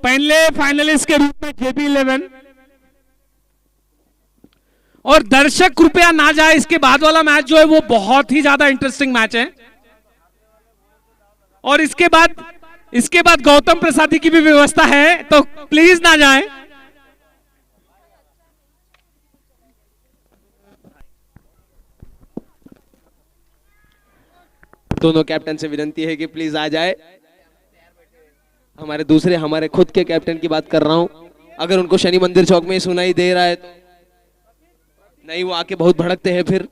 पहले फाइनलिस्ट के रूप में JB11। और दर्शक कृपया ना जाए, इसके बाद वाला मैच जो है वो बहुत ही ज्यादा इंटरेस्टिंग मैच है। और इसके बाद गौतम प्रसादी की भी व्यवस्था है, तो प्लीज ना जाएं। दोनों कैप्टन से विनती है कि प्लीज आ जाए। हमारे खुद के कैप्टन की बात कर रहा हूं। अगर उनको शनि मंदिर चौक में सुनाई दे रहा है तो नहीं, वो आके बहुत भड़कते हैं फिर।